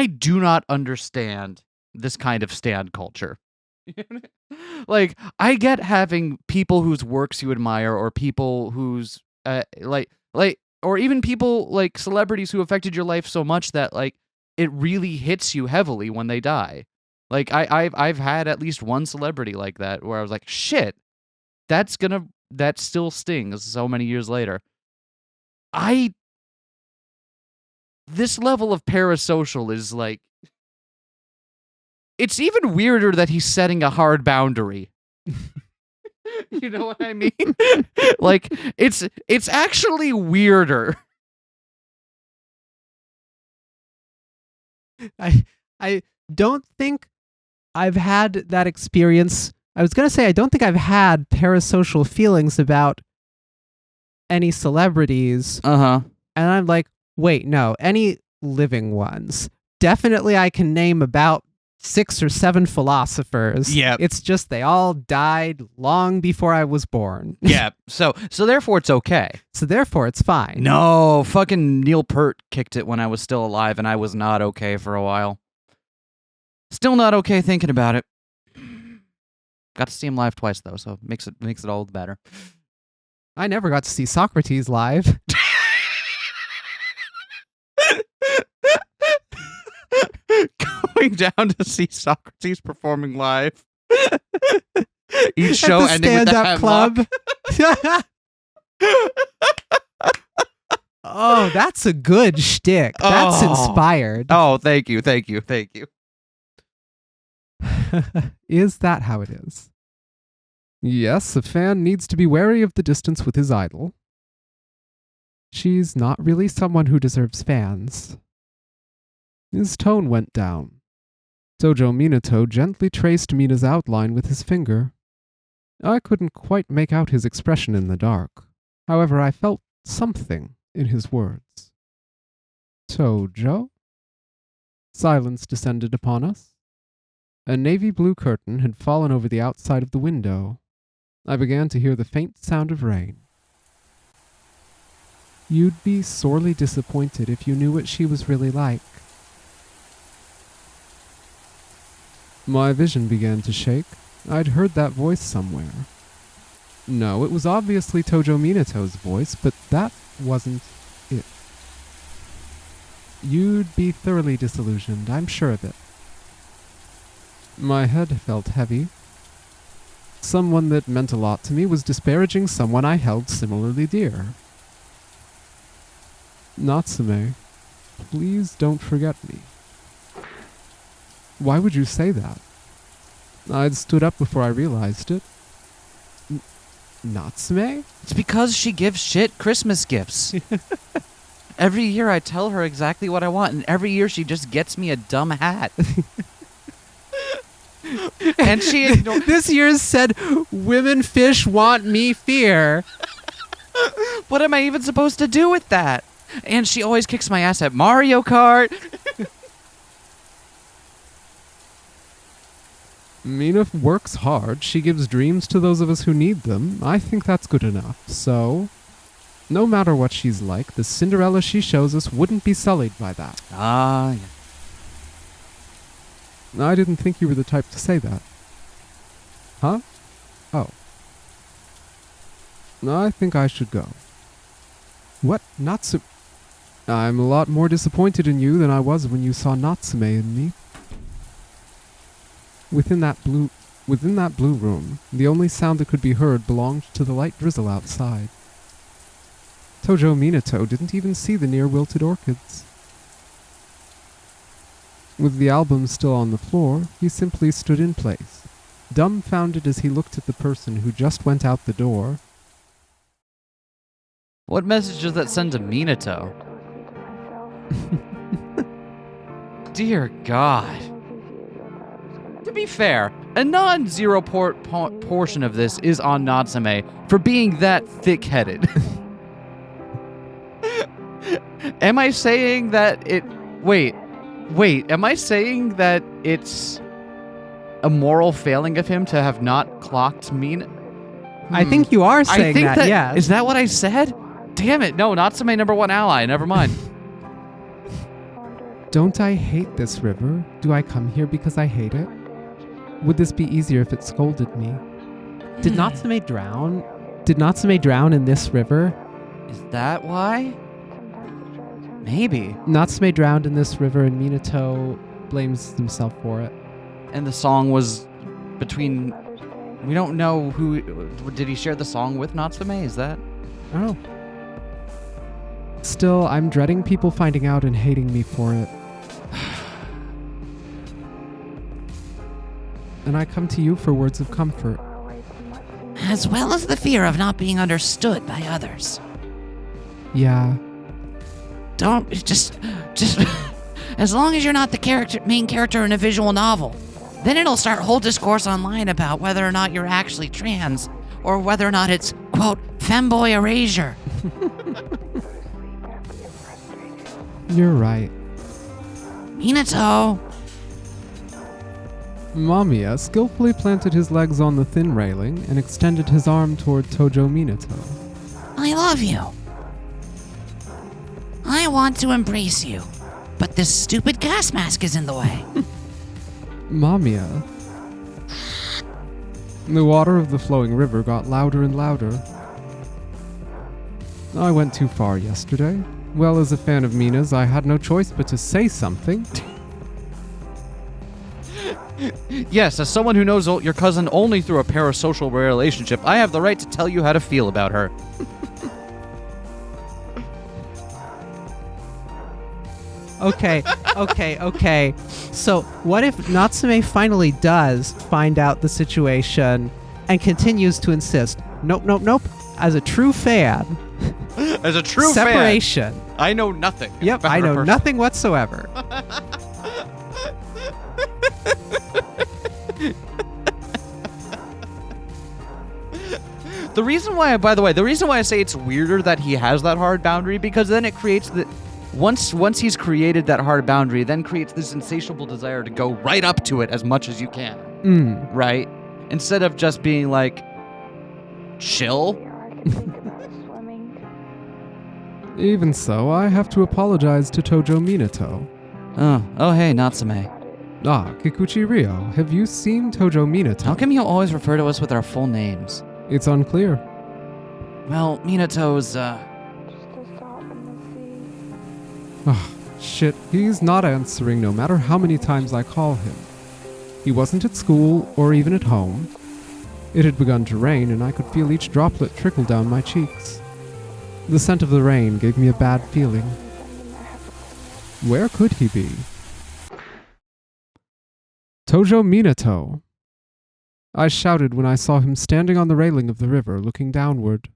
do not understand this kind of stan culture. Like, I get having people whose works you admire, or people whose... or even people, like, celebrities who affected your life so much that, like, it really hits you heavily when they die. Like, I've had at least one celebrity like that where I was like, shit, that still stings so many years later. This level of parasocial is like, it's even weirder that he's setting a hard boundary. You know what I mean? Like, it's actually weirder. I don't think I've had that experience. I was going to say, I don't think I've had parasocial feelings about any celebrities. Uh-huh. And I'm like, wait, no, any living ones. Definitely I can name about 6 or 7 philosophers. Yeah. It's just they all died long before I was born. Yeah. So therefore it's okay. So therefore it's fine. No, fucking Neil Peart kicked it when I was still alive, and I was not okay for a while. Still not okay thinking about it. Got to see him live twice though, so makes it all the better. I never got to see Socrates live. Going down to see Socrates performing live. Each show At the ending with the stand-up club. Oh, that's a good shtick. That's inspired. Oh, thank you. Is that how it is? Yes, a fan needs to be wary of the distance with his idol. She's not really someone who deserves fans. His tone went down. Tojo Minato gently traced Mina's outline with his finger. I couldn't quite make out his expression in the dark. However, I felt something in his words. Tojo? Silence descended upon us. A navy blue curtain had fallen over the outside of the window. I began to hear the faint sound of rain. You'd be sorely disappointed if you knew what she was really like. My vision began to shake. I'd heard that voice somewhere. No, it was obviously Tojo Minato's voice, but that wasn't it. You'd be thoroughly disillusioned, I'm sure of it. My head felt heavy. Someone that meant a lot to me was disparaging someone I held similarly dear. Natsume, please don't forget me. Why would you say that? I'd stood up before I realized it. Natsume? It's because she gives shit Christmas gifts. Every year I tell her exactly what I want, and every year she just gets me a dumb hat. And she This year's said, "Women fish want me fear." What am I even supposed to do with that? And she always kicks my ass at Mario Kart. Mina works hard. She gives dreams to those of us who need them. I think that's good enough. So, No matter what she's like, the Cinderella she shows us wouldn't be sullied by that. Ah, yeah. I didn't think you were the type to say that. Huh? Oh. I think I should go. What? Natsume? I'm a lot more disappointed in you than I was when you saw Natsume in me. Within that blue room, the only sound that could be heard belonged to the light drizzle outside. Tojo Minato didn't even see the near-wilted orchids. With the album still on the floor, he simply stood in place, dumbfounded as he looked at the person who just went out the door. What message does that send to Minato? Dear God. To be fair, a non-zero portion of this is on Natsume for being that thick-headed. Am I saying that it... Wait, am I saying that it's a moral failing of him to have not clocked Mina? I think you are saying that, yeah. Is that what I said? Damn it, no, Natsume #1 ally, never mind. Don't I hate this river? Do I come here because I hate it? Would this be easier if it scolded me? Did Natsume drown? Did Natsume drown in this river? Is that why? Maybe. Natsume drowned in this river and Minato blames himself for it. And the song was between... We don't know who... Did he share the song with Natsume? Is that... I don't know. Still, I'm dreading people finding out and hating me for it. And I come to you for words of comfort. As well as the fear of not being understood by others. Yeah. Don't just as long as you're not the main character in a visual novel, then it'll start whole discourse online about whether or not you're actually trans or whether or not it's quote femboy erasure. You're right. Minato. Mamiya skillfully planted his legs on the thin railing and extended his arm toward Tojo Minato. I love you. I want to embrace you, but this stupid gas mask is in the way. Mamiya. The water of the flowing river got louder and louder. I went too far yesterday. Well, as a fan of Mina's, I had no choice but to say something. Yes, as someone who knows your cousin only through a parasocial relationship, I have the right to tell you how to feel about her. Okay. So, what if Natsume finally does find out the situation and continues to insist, nope, as a true fan. As a true Separation. fan. I know nothing. Yep, I know nothing whatsoever. The reason why I say it's weirder that he has that hard boundary, because then it creates the... Once he's created that hard boundary, then creates this insatiable desire to go right up to it as much as you can. Right? Instead of just being like, chill. Even so, I have to apologize to Tojo Minato. Oh hey, Natsume. Kikuchi Ryo, have you seen Tojo Minato? How come you always refer to us with our full names? It's unclear. Well, Minato's, Shit, he's not answering no matter how many times I call him. He wasn't at school or even at home. It had begun to rain and I could feel each droplet trickle down my cheeks. The scent of the rain gave me a bad feeling. Where could he be? Tojo Minato! I shouted when I saw him standing on the railing of the river looking downward.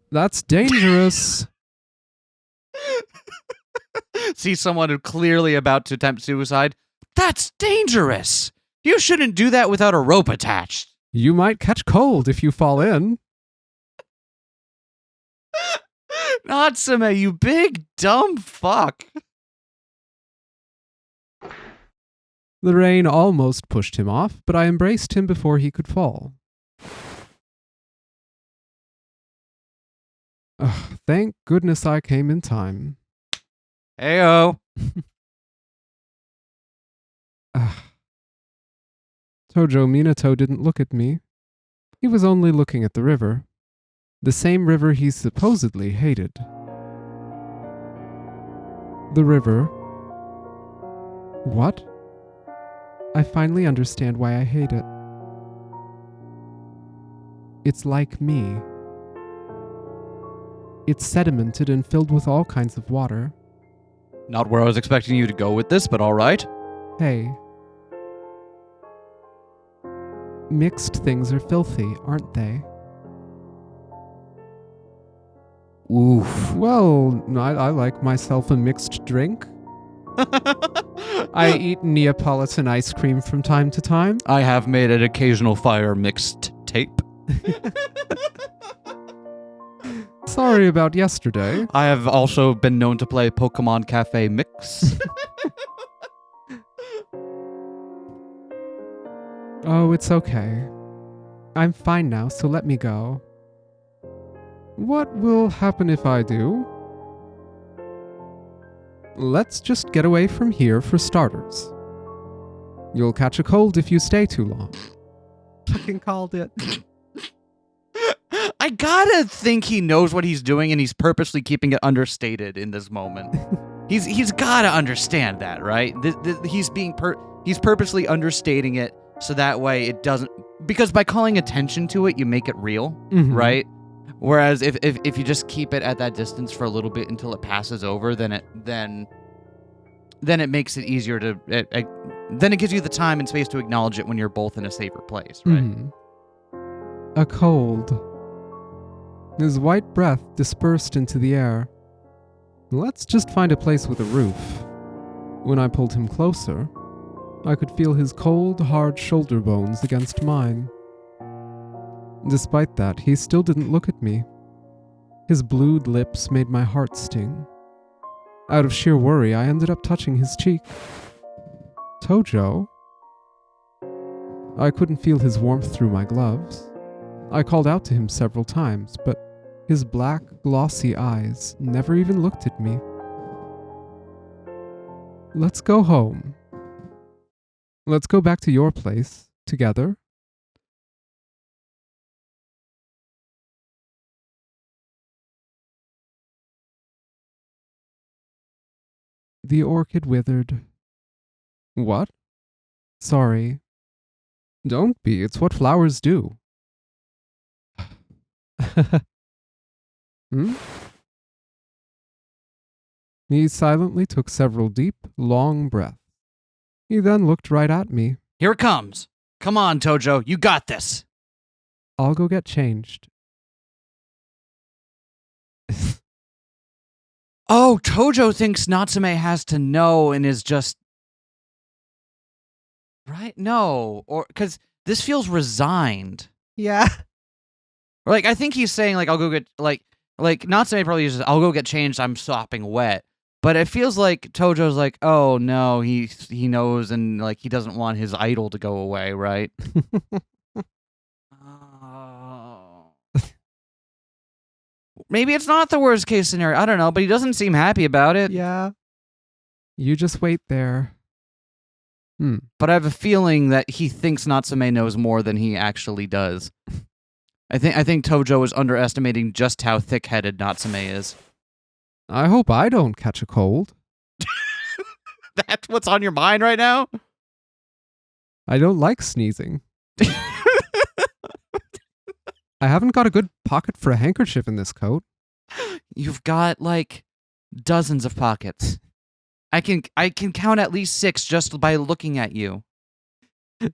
That's dangerous! See someone who clearly about to attempt suicide? That's dangerous! You shouldn't do that without a rope attached. You might catch cold if you fall in. Natsume, you big dumb fuck. The rain almost pushed him off, but I embraced him before he could fall. Ugh, thank goodness I came in time. Heyo. Ugh. Tojo Minato didn't look at me. He was only looking at the river. The same river he supposedly hated. The river. What? I finally understand why I hate it. It's like me. It's sedimented and filled with all kinds of water. Not where I was expecting you to go with this, but all right. Hey. Mixed things are filthy, aren't they? Oof. Well, I like myself a mixed drink. I eat Neapolitan ice cream from time to time. I have made an occasional fire mixed tape. Sorry about yesterday. I have also been known to play Pokemon Cafe Mix. Oh, it's okay. I'm fine now, so let me go. What will happen if I do? Let's just get away from here for starters. You'll catch a cold if you stay too long. Fucking called it. I gotta think he knows what he's doing and he's purposely keeping it understated in this moment. He's gotta understand that, right? He's purposely understating it so that way it doesn't, because by calling attention to it, you make it real, right? Whereas if you just keep it at that distance for a little bit until it passes over, then it makes it easier to then it gives you the time and space to acknowledge it when you're both in a safer place, right? A cold. His white breath dispersed into the air. Let's just find a place with a roof. When I pulled him closer, I could feel his cold, hard shoulder bones against mine. Despite that, he still didn't look at me. His blued lips made my heart sting. Out of sheer worry, I ended up touching his cheek. Tojo? I couldn't feel his warmth through my gloves. I called out to him several times, but his black, glossy eyes never even looked at me. Let's go home. Let's go back to your place, together. The orchid withered. What? Sorry. Don't be, it's what flowers do. He silently took several deep, long breaths. He then looked right at me. Here it comes. Come on, Tojo, you got this. I'll go get changed. Oh, Tojo thinks Natsume has to know and is just... Right? No. Or because this feels resigned. Yeah. Or I think he's saying, I'll go get, Natsume probably uses, I'll go get changed, I'm sopping wet. But it feels like Tojo's like, oh, no, he knows and, he doesn't want his idol to go away, right? Maybe it's not the worst case scenario. I don't know, but he doesn't seem happy about it. Yeah. You just wait there. But I have a feeling that he thinks Natsume knows more than he actually does. I think Tojo is underestimating just how thick-headed Natsume is. I hope I don't catch a cold. That's what's on your mind right now? I don't like sneezing. I haven't got a good pocket for a handkerchief in this coat. You've got, dozens of pockets. I can count at least 6 just by looking at you.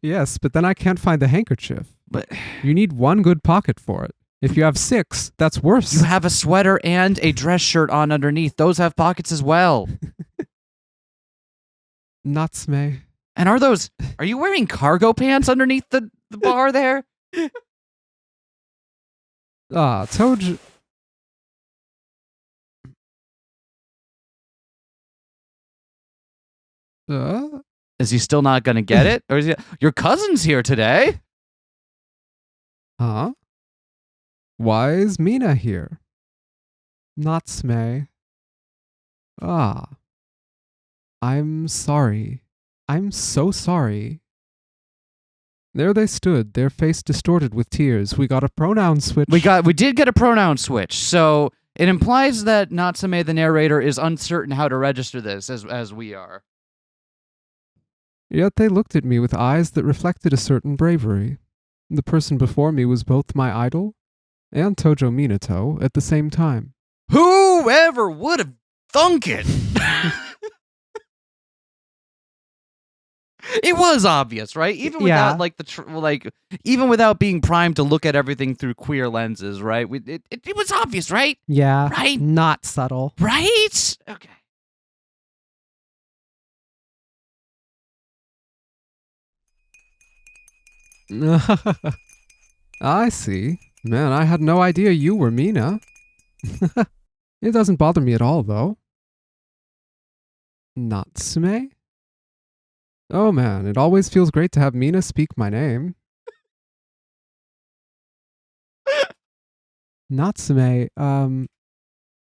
Yes, but then I can't find the handkerchief. But you need one good pocket for it. If you have 6, that's worse. You have a sweater and a dress shirt on underneath. Those have pockets as well. Natsume. And are you wearing cargo pants underneath the bar there? Tojo. Is he still not going to get it? Or is he, your cousin's here today? Huh? Why is Mina here? Natsume. Ah. I'm sorry. I'm so sorry. There they stood, their face distorted with tears. We got a pronoun switch. We did get a pronoun switch, so it implies that Natsume, the narrator, is uncertain how to register this as we are. Yet they looked at me with eyes that reflected a certain bravery. The person before me was both my idol and Tojo Minato at the same time. Whoever would have thunk it? It was obvious, right? Even without even without being primed to look at everything through queer lenses, right? It was obvious, right? Yeah. Right? Not subtle. Right? Okay. I see. Man, I had no idea you were Mina. It doesn't bother me at all, though. Natsume? Oh man, it always feels great to have Mina speak my name. Natsume,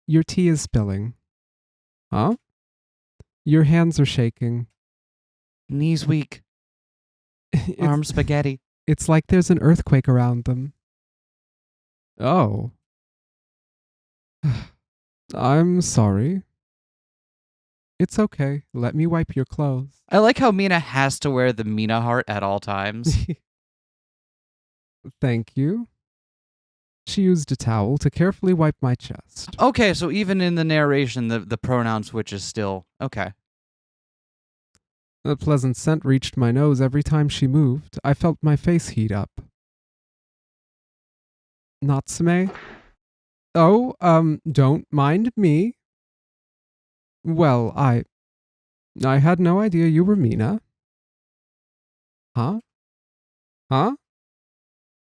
your tea is spilling. Huh? Your hands are shaking. Knees weak, arms spaghetti. It's like there's an earthquake around them. Oh. I'm sorry. It's okay. Let me wipe your clothes. I like how Mina has to wear the Mina heart at all times. Thank you. She used a towel to carefully wipe my chest. Okay, so even in the narration, the pronoun switch is still... Okay. A pleasant scent reached my nose every time she moved. I felt my face heat up. Natsume? Oh, don't mind me. Well, I had no idea you were Mina. Huh? Huh?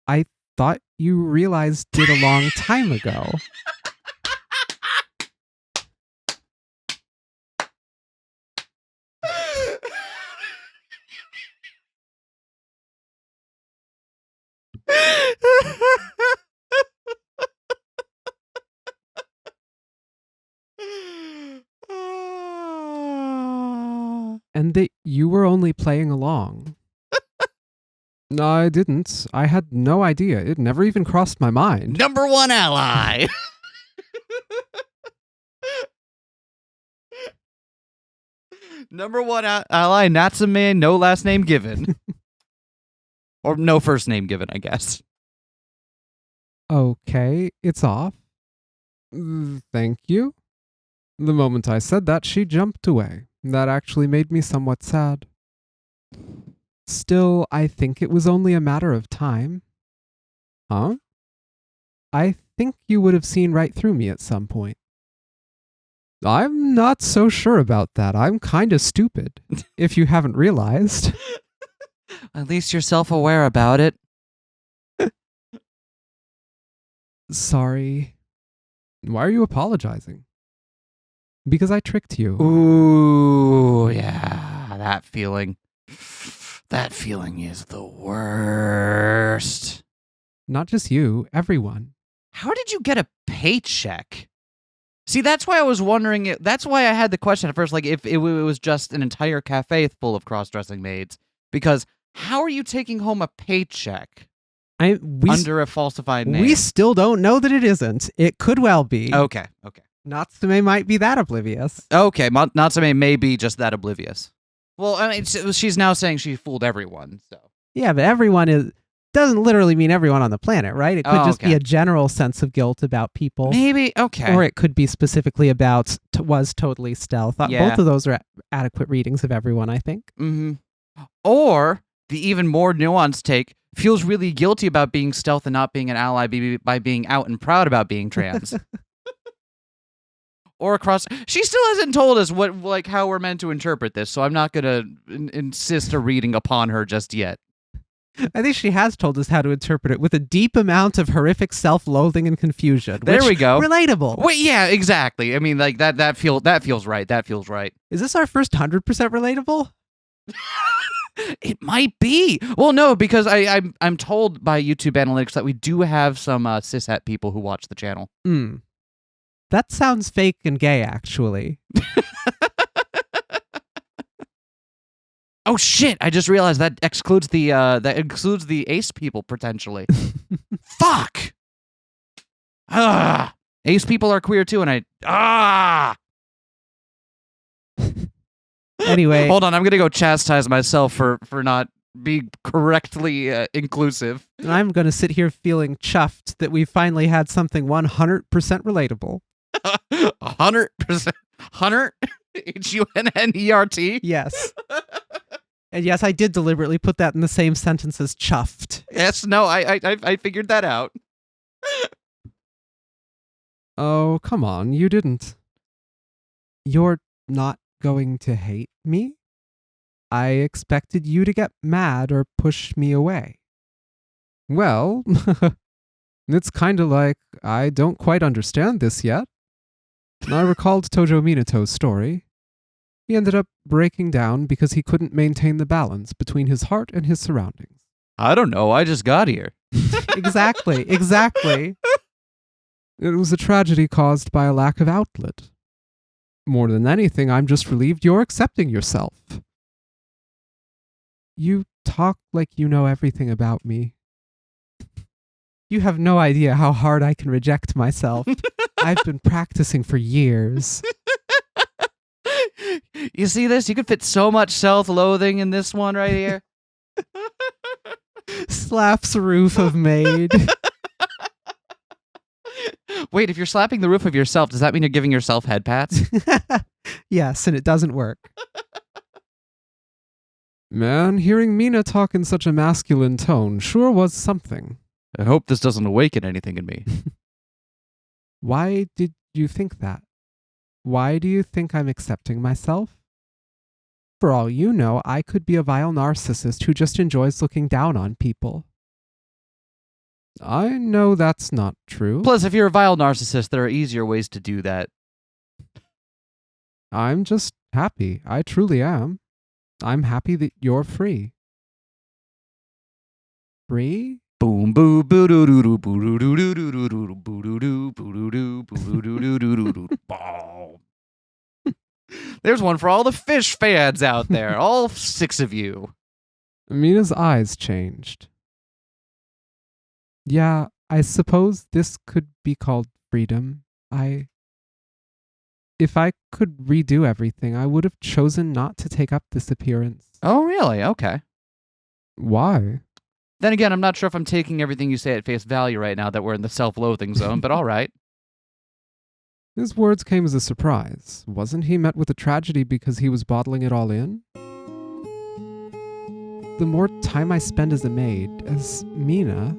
I thought you realized it a long time ago. And that you were only playing along. No, I didn't. I had no idea. It never even crossed my mind. Number one ally. Number one ally, Natsume, no last name given. Or no first name given, I guess. Okay, it's off. Thank you. The moment I said that, she jumped away. That actually made me somewhat sad. Still, I think it was only a matter of time. Huh? I think you would have seen right through me at some point. I'm not so sure about that. I'm kinda stupid, if you haven't realized. At least you're self-aware about it. Sorry. Why are you apologizing? Because I tricked you. Ooh, yeah, that feeling. That feeling is the worst. Not just you, everyone. How did you get a paycheck? See, that's why I was wondering. That's why I had the question at first, like if it was just an entire cafe full of cross-dressing maids. Because how are you taking home a paycheck under a falsified name? We still don't know that it isn't. It could well be. Okay. Natsume might be that oblivious. Okay, Natsume may be just that oblivious. Well, I mean, she's now saying she fooled everyone, so. Yeah, but everyone doesn't literally mean everyone on the planet, right? It could just be a general sense of guilt about people. Maybe, okay. Or it could be specifically about was totally stealth. Yeah. Both of those are adequate readings of everyone, I think. Mm-hmm. Or, the even more nuanced take, feels really guilty about being stealth and not being an ally by being out and proud about being trans. Or across. She still hasn't told us how we're meant to interpret this, so I'm not going to insist a reading upon her just yet. I think she has told us how to interpret it with a deep amount of horrific self-loathing and confusion. There we go. Relatable. Wait, yeah, exactly. I mean, like that feels right. That feels right. Is this our first 100% relatable? It might be. Well, no, because I'm told by YouTube analytics that we do have some cishet people who watch the channel. That sounds fake and gay, actually. Oh shit! I just realized that excludes the ace people potentially. Fuck! Ace people are queer too, and Anyway. Hold on, I'm gonna go chastise myself for not being correctly inclusive. And I'm going to sit here feeling chuffed that we finally had something 100% relatable. 100%? Hunter? HUNNERT? Yes. And yes, I did deliberately put that in the same sentence as chuffed. Yes, no, I figured that out. Oh, come on, you didn't. You're not going to hate me? I expected you to get mad or push me away. Well, it's kinda like I don't quite understand this yet. I recalled Tojo Minato's story. He ended up breaking down because he couldn't maintain the balance between his heart and his surroundings. I don't know, I just got here. Exactly. It was a tragedy caused by a lack of outlet. More than anything, I'm just relieved you're accepting yourself. You talk like you know everything about me. You have no idea how hard I can reject myself. I've been practicing for years. You see this? You could fit so much self-loathing in this one right here. Slaps roof of maid. Wait, if you're slapping the roof of yourself, does that mean you're giving yourself head pats? Yes, and it doesn't work. Man, hearing Mina talk in such a masculine tone sure was something. I hope this doesn't awaken anything in me. Why did you think that? Why do you think I'm accepting myself? For all you know, I could be a vile narcissist who just enjoys looking down on people. I know that's not true. Plus, if you're a vile narcissist, there are easier ways to do that. I'm just happy. I truly am. I'm happy that you're free. Free? Boom boo boo doo doo doo boo doo doo doo doo doo boo doo doo boo doo doo boo doo doo doo doo doo doo. There's one for all the fish fans out there, all 6 of you. Mina's eyes changed. Yeah, I suppose this could be called freedom. If I could redo everything, I would have chosen not to take up this appearance. Oh, really? Okay. Why? Then again, I'm not sure if I'm taking everything you say at face value right now that we're in the self-loathing zone, but all right. His words came as a surprise. Wasn't he met with a tragedy because he was bottling it all in? The more time I spend as a maid, as Mina,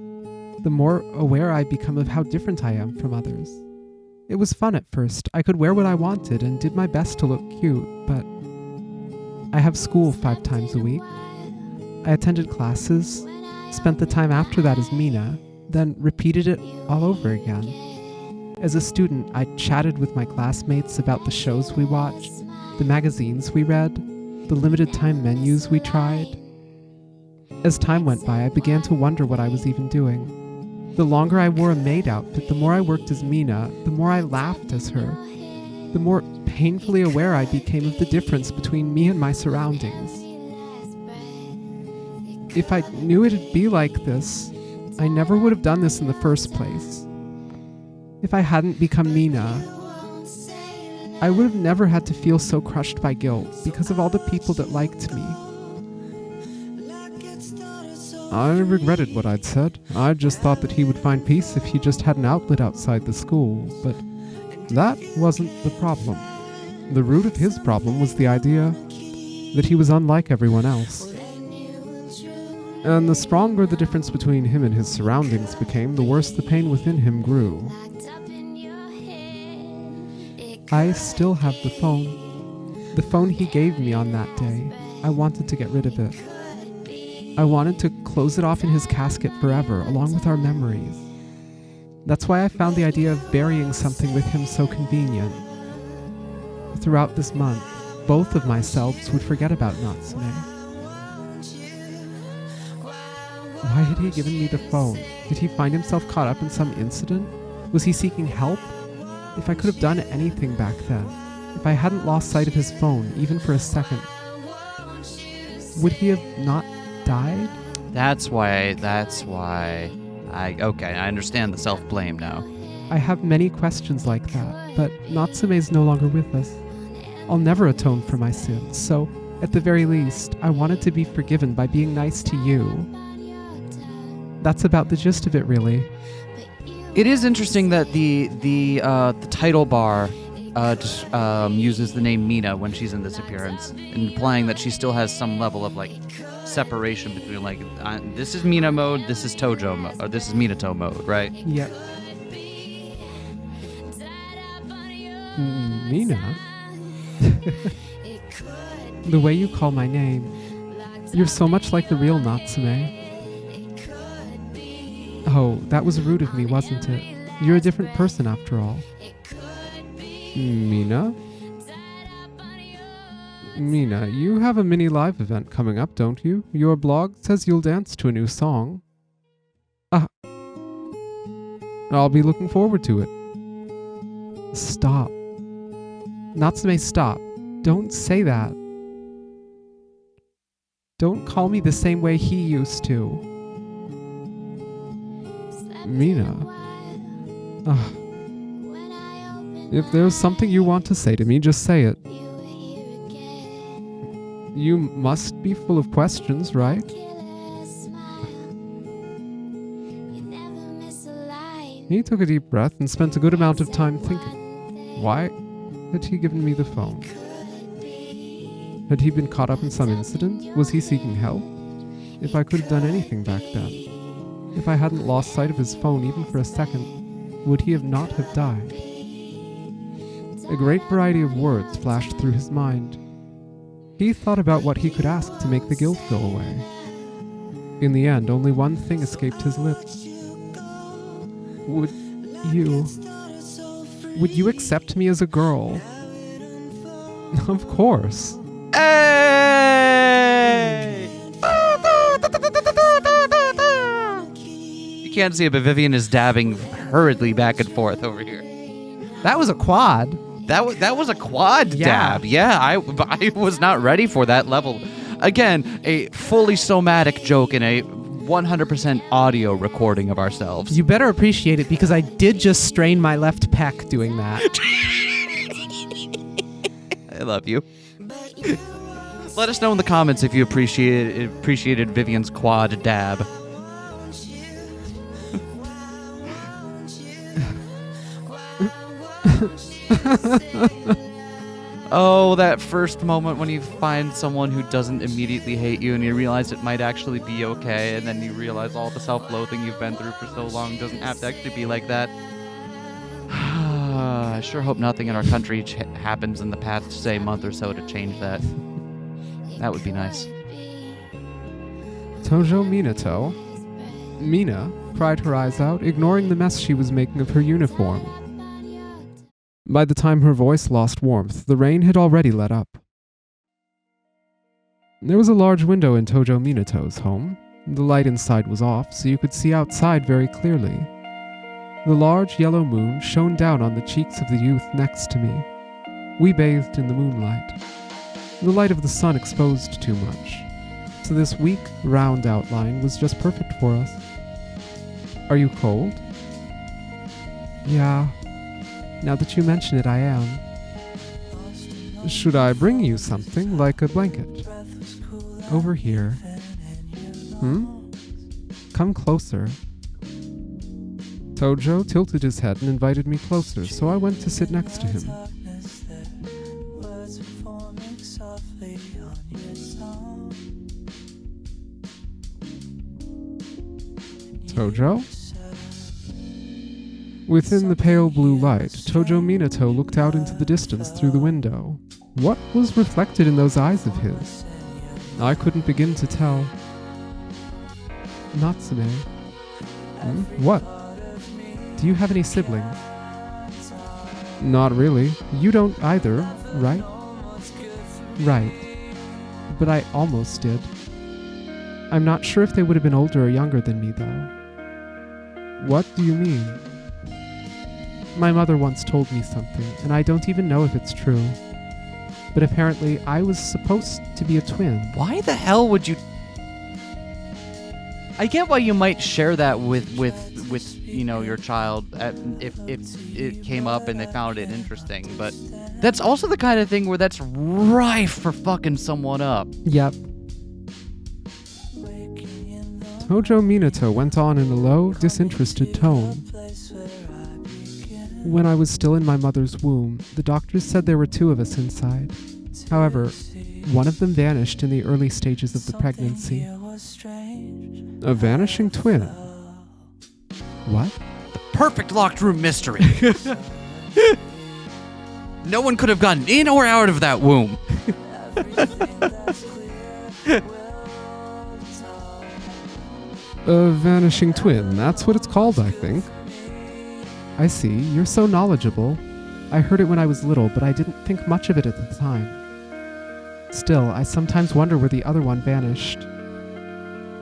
the more aware I become of how different I am from others. It was fun at first. I could wear what I wanted and did my best to look cute, but I have school 5 times a week. I attended classes, spent the time after that as Mina, then repeated it all over again. As a student, I chatted with my classmates about the shows we watched, the magazines we read, the limited time menus we tried. As time went by, I began to wonder what I was even doing. The longer I wore a maid outfit, the more I worked as Mina, the more I laughed as her, the more painfully aware I became of the difference between me and my surroundings. If I knew it'd be like this, I never would have done this in the first place. If I hadn't become Mina, I would have never had to feel so crushed by guilt because of all the people that liked me. I regretted what I'd said. I just thought that he would find peace if he just had an outlet outside the school, but that wasn't the problem. The root of his problem was the idea that he was unlike everyone else. And the stronger the difference between him and his surroundings became, the worse the pain within him grew. I still have the phone. The phone he gave me on that day. I wanted to get rid of it. I wanted to close it off in his casket forever, along with our memories. That's why I found the idea of burying something with him so convenient. Throughout this month, both of my selves would forget about Natsume. Why had he given me the phone? Did he find himself caught up in some incident? Was he seeking help? If I could have done anything back then, if I hadn't lost sight of his phone, even for a second, would he have not died? That's why I understand the self-blame now. I have many questions like that, but Natsume's no longer with us. I'll never atone for my sins, so at the very least, I wanted to be forgiven by being nice to you. That's about the gist of it, really. It is interesting that the title bar uses the name Mina when she's in this appearance, implying that she still has some level of like separation between like this is Mina mode, this is Tojo mode, or this is Minato mode, right? Yep. Mina? The way you call my name, you're so much like the real Natsume. Oh, that was rude of me, wasn't it? You're a different person after all. Mina? Mina, you have a mini live event coming up, don't you? Your blog says you'll dance to a new song. I'll be looking forward to it. Stop. Natsume, stop. Don't say that. Don't call me the same way he used to. Mina. If there's something you want to say to me, just say it. You must be full of questions, right? He took a deep breath and spent a good amount of time thinking. Why had he given me the phone? Had he been caught up in some incident? Was he seeking help? If I could have done anything back then, if I hadn't lost sight of his phone even for a second, would he have not have died? A great variety of words flashed through his mind. He thought about what he could ask to make the guilt go away. In the end, only one thing escaped his lips. Would you accept me as a girl? Of course. Hey! You can't see it, but Vivian is dabbing hurriedly back and forth over here. That was a quad. That was a quad dab. Yeah, I was not ready for that level. Again, a fully somatic joke in a 100% audio recording of ourselves. You better appreciate it because I did just strain my left pec doing that. I love you. Let us know in the comments if you appreciated Vivian's quad dab. Oh, that first moment when you find someone who doesn't immediately hate you and you realize it might actually be okay, and then you realize all the self-loathing you've been through for so long doesn't have to actually be like that. I sure hope nothing in our country happens in the past, say, month or so to change that. That would be nice. Tojo Minato. Mina cried her eyes out, ignoring the mess she was making of her uniform. By the time her voice lost warmth, the rain had already let up. There was a large window in Tojo Minato's home. The light inside was off, so you could see outside very clearly. The large yellow moon shone down on the cheeks of the youth next to me. We bathed in the moonlight. The light of the sun exposed too much, so this weak, round outline was just perfect for us. Are you cold? Yeah. Now that you mention it, I am. Should I bring you something, like a blanket? Over here. Come closer. Tojo tilted his head and invited me closer, so I went to sit next to him. Tojo? Within the pale blue light, Tojo Minato looked out into the distance through the window. What was reflected in those eyes of his? I couldn't begin to tell. Natsume. What? Do you have any siblings? Not really. You don't either, right? Right. But I almost did. I'm not sure if they would have been older or younger than me, though. What do you mean? My mother once told me something, and I don't even know if it's true. But apparently, I was supposed to be a twin. Why the hell would you... I get why you might share that with your child if it came up and they found it interesting, but that's also the kind of thing where that's rife for fucking someone up. Yep. Tojo Minato went on in a low, disinterested tone. When I was still in my mother's womb, the doctors said there were 2 of us inside. However, one of them vanished in the early stages of the pregnancy. A vanishing twin? What? The perfect locked room mystery. No one could have gotten in or out of that womb. A vanishing twin, that's what it's called, I think. I see, you're so knowledgeable. I heard it when I was little, but I didn't think much of it at the time. Still, I sometimes wonder where the other one vanished.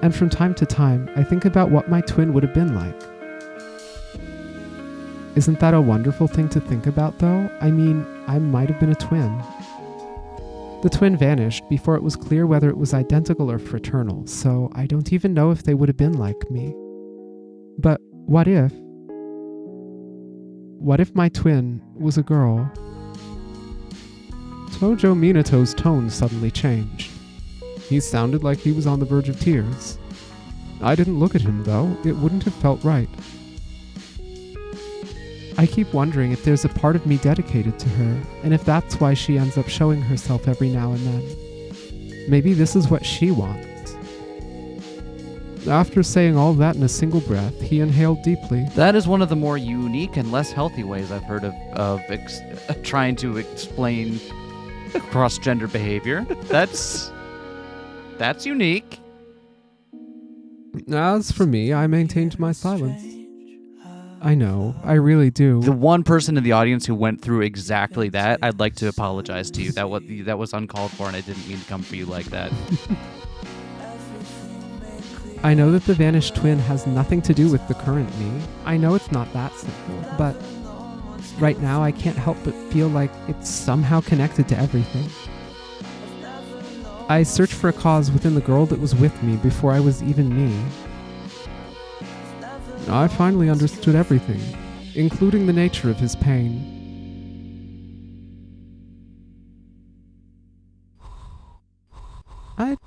And from time to time, I think about what my twin would have been like. Isn't that a wonderful thing to think about, though? I mean, I might have been a twin. The twin vanished before it was clear whether it was identical or fraternal, so I don't even know if they would have been like me. But what if? What if my twin was a girl? Tojo Minato's tone suddenly changed. He sounded like he was on the verge of tears. I didn't look at him, though. It wouldn't have felt right. I keep wondering if there's a part of me dedicated to her, and if that's why she ends up showing herself every now and then. Maybe this is what she wants. After saying all that in a single breath, he inhaled deeply. That is one of the more unique and less healthy ways I've heard of trying to explain cross-gender behavior. That's unique. As for me, I maintained my silence. I know, I really do. The one person in the audience who went through exactly that, I'd like to apologize to you. That was uncalled for, and I didn't mean to come for you like that. I know that the vanished twin has nothing to do with the current me. I know it's not that simple, but right now I can't help but feel like it's somehow connected to everything. I searched for a cause within the girl that was with me before I was even me. I finally understood everything, including the nature of his pain. I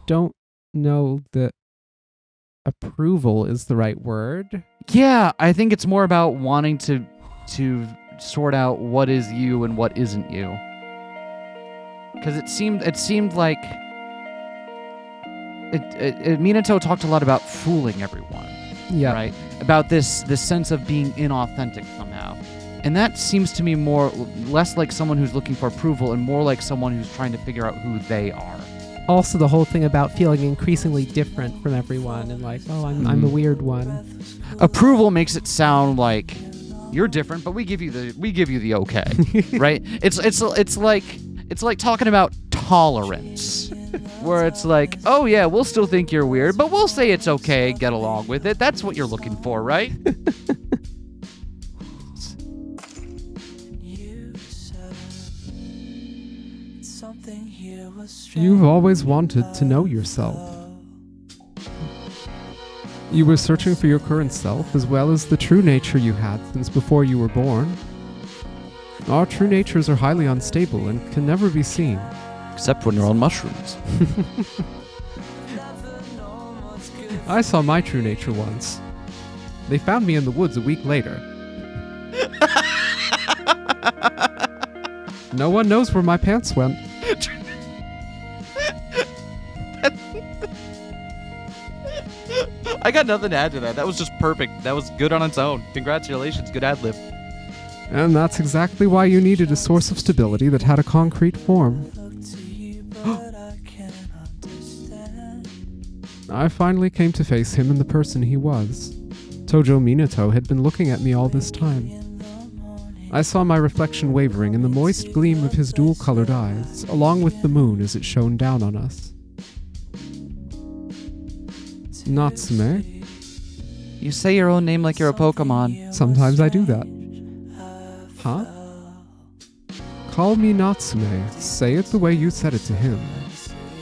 don't know that approval is the right word. Yeah, I think it's more about wanting to sort out what is you and what isn't you. Because it seemed like Minato talked a lot about fooling everyone. Yeah. Right? About this sense of being inauthentic somehow. And that seems to me less like someone who's looking for approval and more like someone who's trying to figure out who they are. Also, the whole thing about feeling increasingly different from everyone and like, oh, I'm a weird one. Approval makes it sound like you're different, but we give you the okay, right? It's like talking about tolerance, where it's like, oh yeah, we'll still think you're weird, but we'll say it's okay, get along with it. That's what you're looking for, right? You've always wanted to know yourself. You were searching for your current self as well as the true nature you had since before you were born. Our true natures are highly unstable and can never be seen. Except when you're on mushrooms. I saw my true nature once. They found me in the woods a week later. No one knows where my pants went. I got nothing to add to that. That was just perfect. That was good on its own. Congratulations. Good ad lib. And that's exactly why you needed a source of stability that had a concrete form. I finally came to face him and the person he was. Tojo Minato had been looking at me all this time. I saw my reflection wavering in the moist gleam of his dual-colored eyes, along with the moon as it shone down on us. Natsume? You say your own name like you're a Pokemon. Sometimes I do that. Huh? Call me Natsume. Say it the way you said it to him.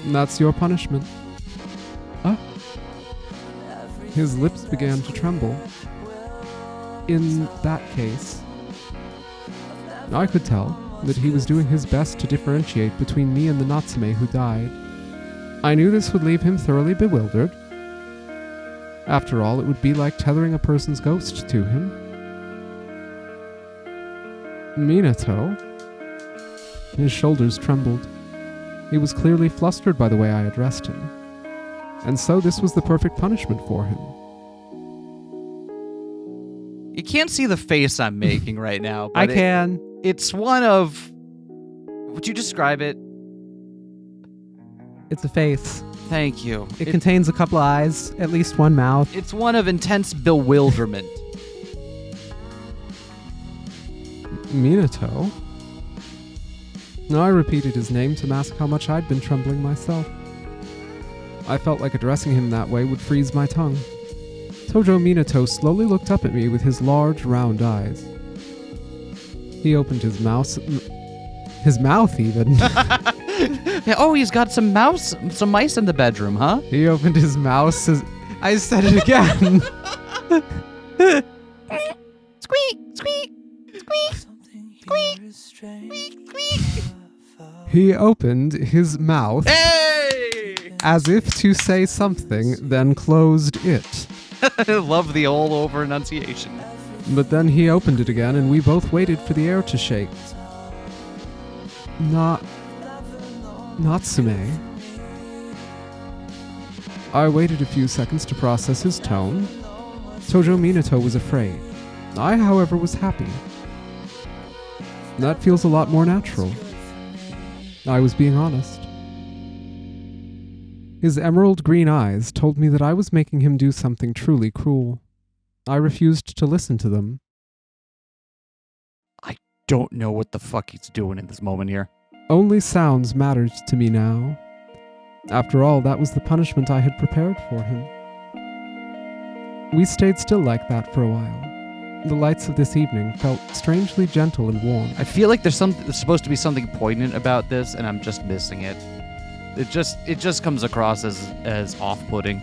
That's your punishment. His lips began to tremble. In that case, I could tell that he was doing his best to differentiate between me and the Natsume who died. I knew this would leave him thoroughly bewildered. After all, it would be like tethering a person's ghost to him. Minato? His shoulders trembled. He was clearly flustered by the way I addressed him. And so this was the perfect punishment for him. You can't see the face I'm making right now. But I can. It's one of... Would you describe it? It's a face. Thank you. It contains a couple of eyes, at least one mouth. It's one of intense bewilderment. Minato? I repeated his name to mask how much I'd been trembling myself. I felt like addressing him that way would freeze my tongue. Tojo Minato slowly looked up at me with his large, round eyes. He opened his mouth. His mouth, even. Oh, he's got some mice in the bedroom, huh? He opened his mouth. I said it again. Squeak, squeak, squeak, squeak, squeak, squeak. He opened his mouth. Hey! As if to say something, then closed it. I love the all over enunciation. But then he opened it again, and we both waited for the air to shake. Natsume. I waited a few seconds to process his tone. Tojo Minato was afraid. I, however, was happy. That feels a lot more natural. I was being honest. His emerald green eyes told me that I was making him do something truly cruel. I refused to listen to them. I don't know what the fuck he's doing in this moment here. Only sounds mattered to me now. After all, that was the punishment I had prepared for him. We stayed still like that for a while. The lights of this evening felt strangely gentle and warm. I feel like there's supposed to be something poignant about this, and I'm just missing it. It just comes across as off-putting.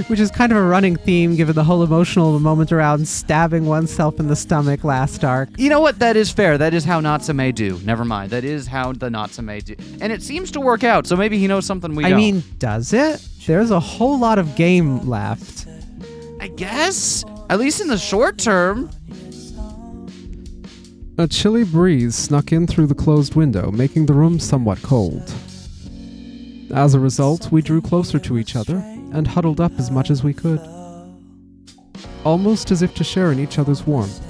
Which is kind of a running theme given the whole emotional moment around stabbing oneself in the stomach last arc. You know what? That is fair. That is how Natsume do. Never mind. That is how the Natsume do. And it seems to work out, so maybe he knows something we don't. I mean, does it? There's a whole lot of game left. I guess. At least in the short term. A chilly breeze snuck in through the closed window, making the room somewhat cold. As a result, we drew closer to each other and huddled up as much as we could, almost as if to share in each other's warmth.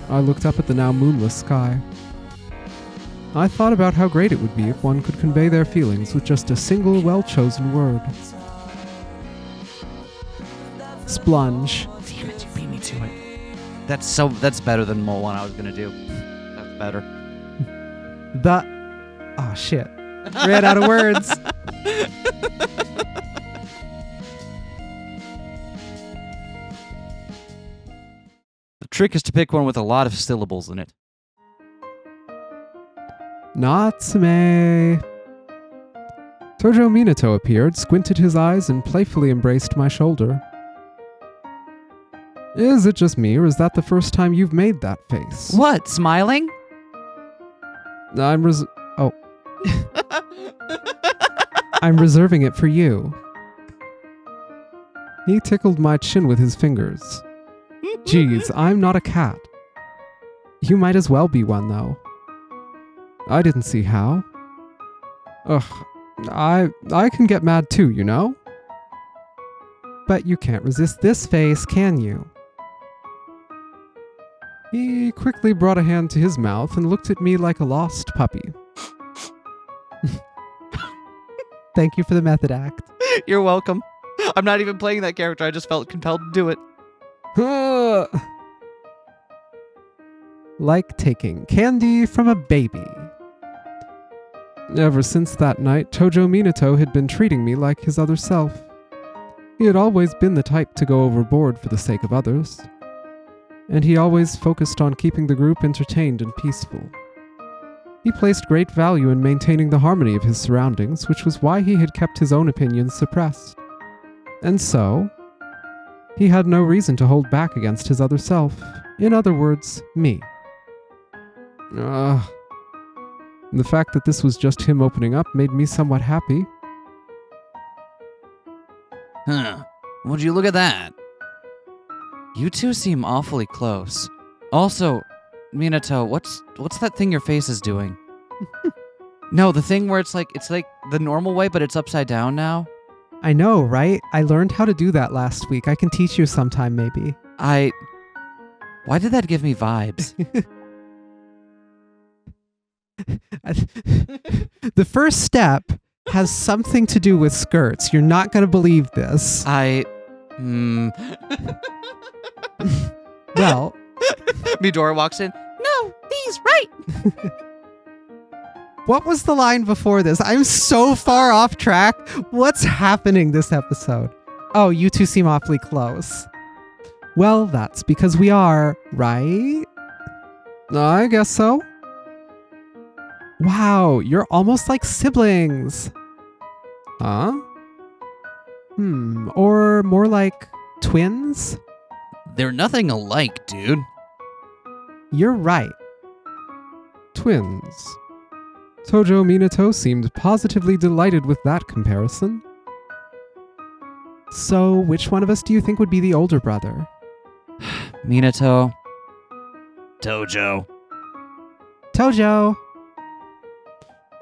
I looked up at the now moonless sky. I thought about how great it would be if one could convey their feelings with just a single well-chosen word. Splunge. Damn it, you beat me to it. That's better than the one I was gonna do. That's better. Oh shit. Ran out of words. The trick is to pick one with a lot of syllables in it. Natsume. Tojo Minato appeared, squinted his eyes, and playfully embraced my shoulder. Is it just me, or is that the first time you've made that face? What? Smiling? I'm reserving it for you. He tickled my chin with his fingers. Geez, I'm not a cat. You might as well be one, though. I didn't see how. Ugh, I can get mad too, you know? But you can't resist this face, can you? He quickly brought a hand to his mouth and looked at me like a lost puppy. Thank you for the method act. You're welcome. I'm not even playing that character. I just felt compelled to do it. Like taking candy from a baby. Ever since that night, Tojo Minato had been treating me like his other self. He had always been the type to go overboard for the sake of others. and he always focused on keeping the group entertained and peaceful. He placed great value in maintaining the harmony of his surroundings, which was why he had kept his own opinions suppressed. And so, he had no reason to hold back against his other self. In other words, me. The fact that this was just him opening up made me somewhat happy. Huh. Would you look at that? You two seem awfully close. Also, Minato, what's that thing your face is doing? No, the thing where it's like the normal way, but it's upside down now. I know, right? I learned how to do that last week. I can teach you sometime, maybe. Why did that give me vibes? The first step has something to do with skirts. You're not going to believe this. Well, Midori walks in. No, he's right. what was the line before this? I'm so far off track. What's happening this episode? Oh, you two seem awfully close. Well, that's because we are, right? I guess so. Wow, you're almost like siblings. Huh? Or more like twins? They're nothing alike, dude. You're right. Twins. Tojo Minato seemed positively delighted with that comparison. So, which one of us do you think would be the older brother? Minato. Tojo. Tojo!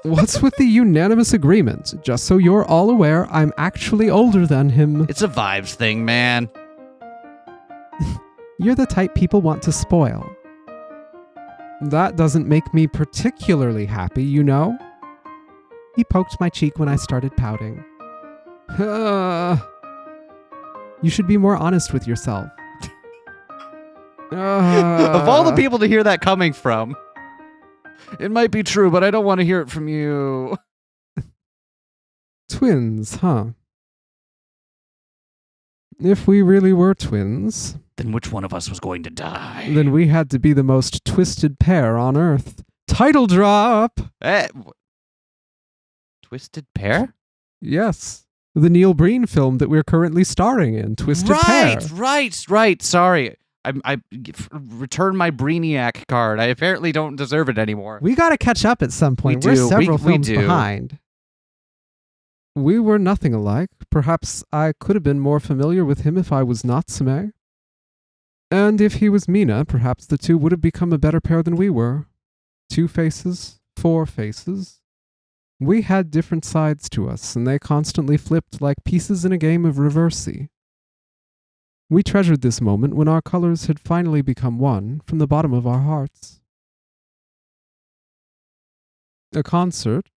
What's with the unanimous agreement? Just so you're all aware, I'm actually older than him. It's a vibes thing, man. You're the type people want to spoil. That doesn't make me particularly happy, you know? He poked my cheek when I started pouting. You should be more honest with yourself. Of all the people to hear that coming from, it might be true, but I don't want to hear it from you. Twins, huh? If we really were twins, Then which one of us was going to die? then we had to be the most twisted pair on Earth. Title drop! Twisted Pair? Yes. The Neil Breen film that we're currently starring in, Twisted Pair. Right. Sorry. I returned my Brainiac card. I apparently don't deserve it anymore. We gotta catch up at some point. We We're do. several We films do. behind. We were nothing alike. Perhaps I could have been more familiar with him if I was Natsume. And if he was Mina, perhaps the two would have become a better pair than we were. 2 faces, 4 faces. We had different sides to us, and they constantly flipped like pieces in a game of Reversi. We treasured this moment when our colors had finally become one from the bottom of our hearts. A concert?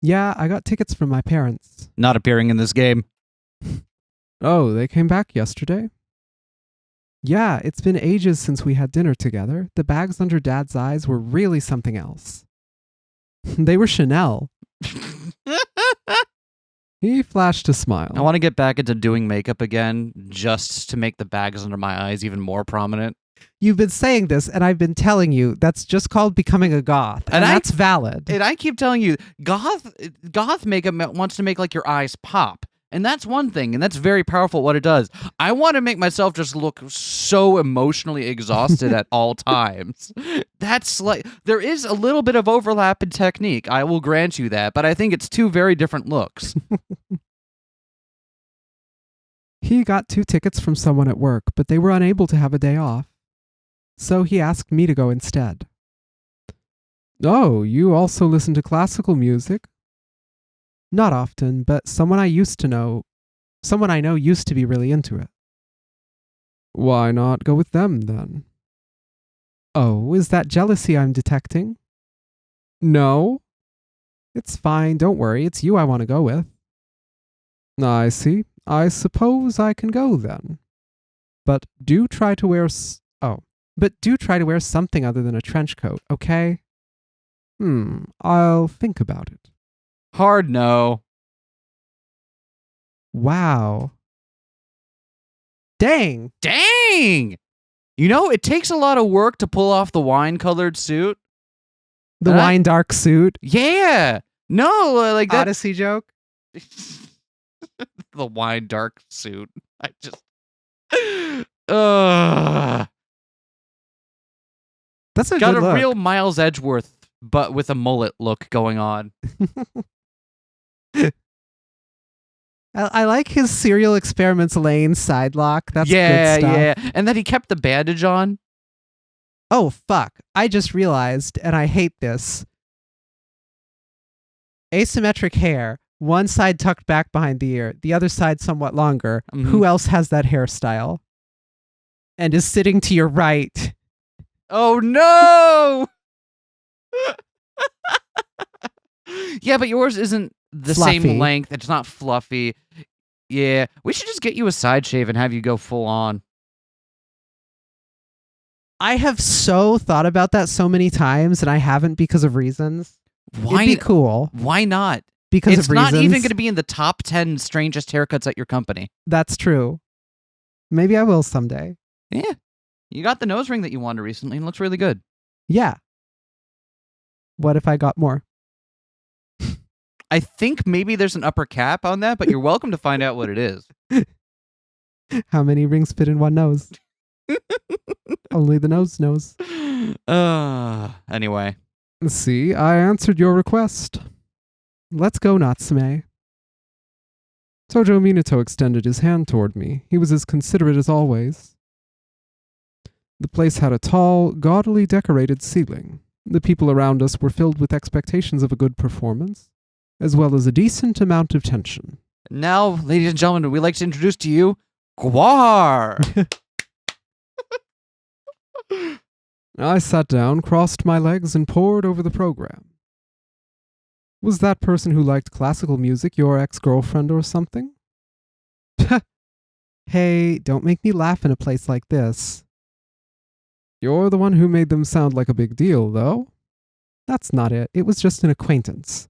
Yeah, I got tickets from my parents. Not appearing in this game. Oh, they came back yesterday? Yeah, it's been ages since we had dinner together. The bags under Dad's eyes were really something else. They were Chanel. He flashed a smile. I want to get back into doing makeup again, just to make the bags under my eyes even more prominent. You've been saying this, and I've been telling you that's just called becoming a goth, and that's valid. And I keep telling you, goth makeup wants to make like your eyes pop. And that's one thing, and that's very powerful what it does. I want to make myself just look so emotionally exhausted at all times. That's like, there is a little bit of overlap in technique, I will grant you that, but I think it's 2 very different looks. He got 2 tickets from someone at work, but they were unable to have a day off. So he asked me to go instead. Oh, you also listen to classical music? Not often, but someone I know used to be really into it. Why not go with them, then? Oh, is that jealousy I'm detecting? No? It's fine, don't worry, it's you I want to go with. I see. I suppose I can go, then. But do try to wear something other than a trench coat, okay? I'll think about it. Hard no. Wow. Dang! You know, it takes a lot of work to pull off the wine-colored suit. The wine dark suit. Yeah. No, like that. Odyssey joke. The wine dark suit. I just. That's a got good a look. real Miles Edgeworth, but with a mullet look going on. I like his Serial Experiments Lane side lock. That's yeah, good stuff. yeah. And that he kept the bandage on. Oh, fuck. I just realized, and I hate this. Asymmetric hair. One side tucked back behind the ear, the other side somewhat longer. Mhm. Who else has that hairstyle? And is sitting to your right. Oh no! Yeah, but yours isn't the Fluffy. same length. It's not fluffy. Yeah, we should just get you a side shave and have you go full on. I have so thought about that so many times, and I haven't because of reasons. Why? It'd be cool Why not? because It's of reasons. not even going to be in the top 10 strangest haircuts at your company. That's true. Maybe I will someday. Yeah, you got the nose ring that you wanted recently, and it looks really good. Yeah. What if I got more? I think maybe there's an upper cap on that, but you're welcome to find out what it is. How many rings fit in one nose? Only the nose knows. Anyway. See, I answered your request. Let's go, Natsume. Tojo Minato extended his hand toward me. He was as considerate as always. The place had a tall, gaudily decorated ceiling. The people around us were filled with expectations of a good performance, as well as a decent amount of tension. Now, ladies and gentlemen, we'd like to introduce to you Guar. I sat down, crossed my legs, and pored over the program. Was that person who liked classical music your ex-girlfriend or something? Hey, don't make me laugh in a place like this. You're the one who made them sound like a big deal, though. That's not it. It was just an acquaintance.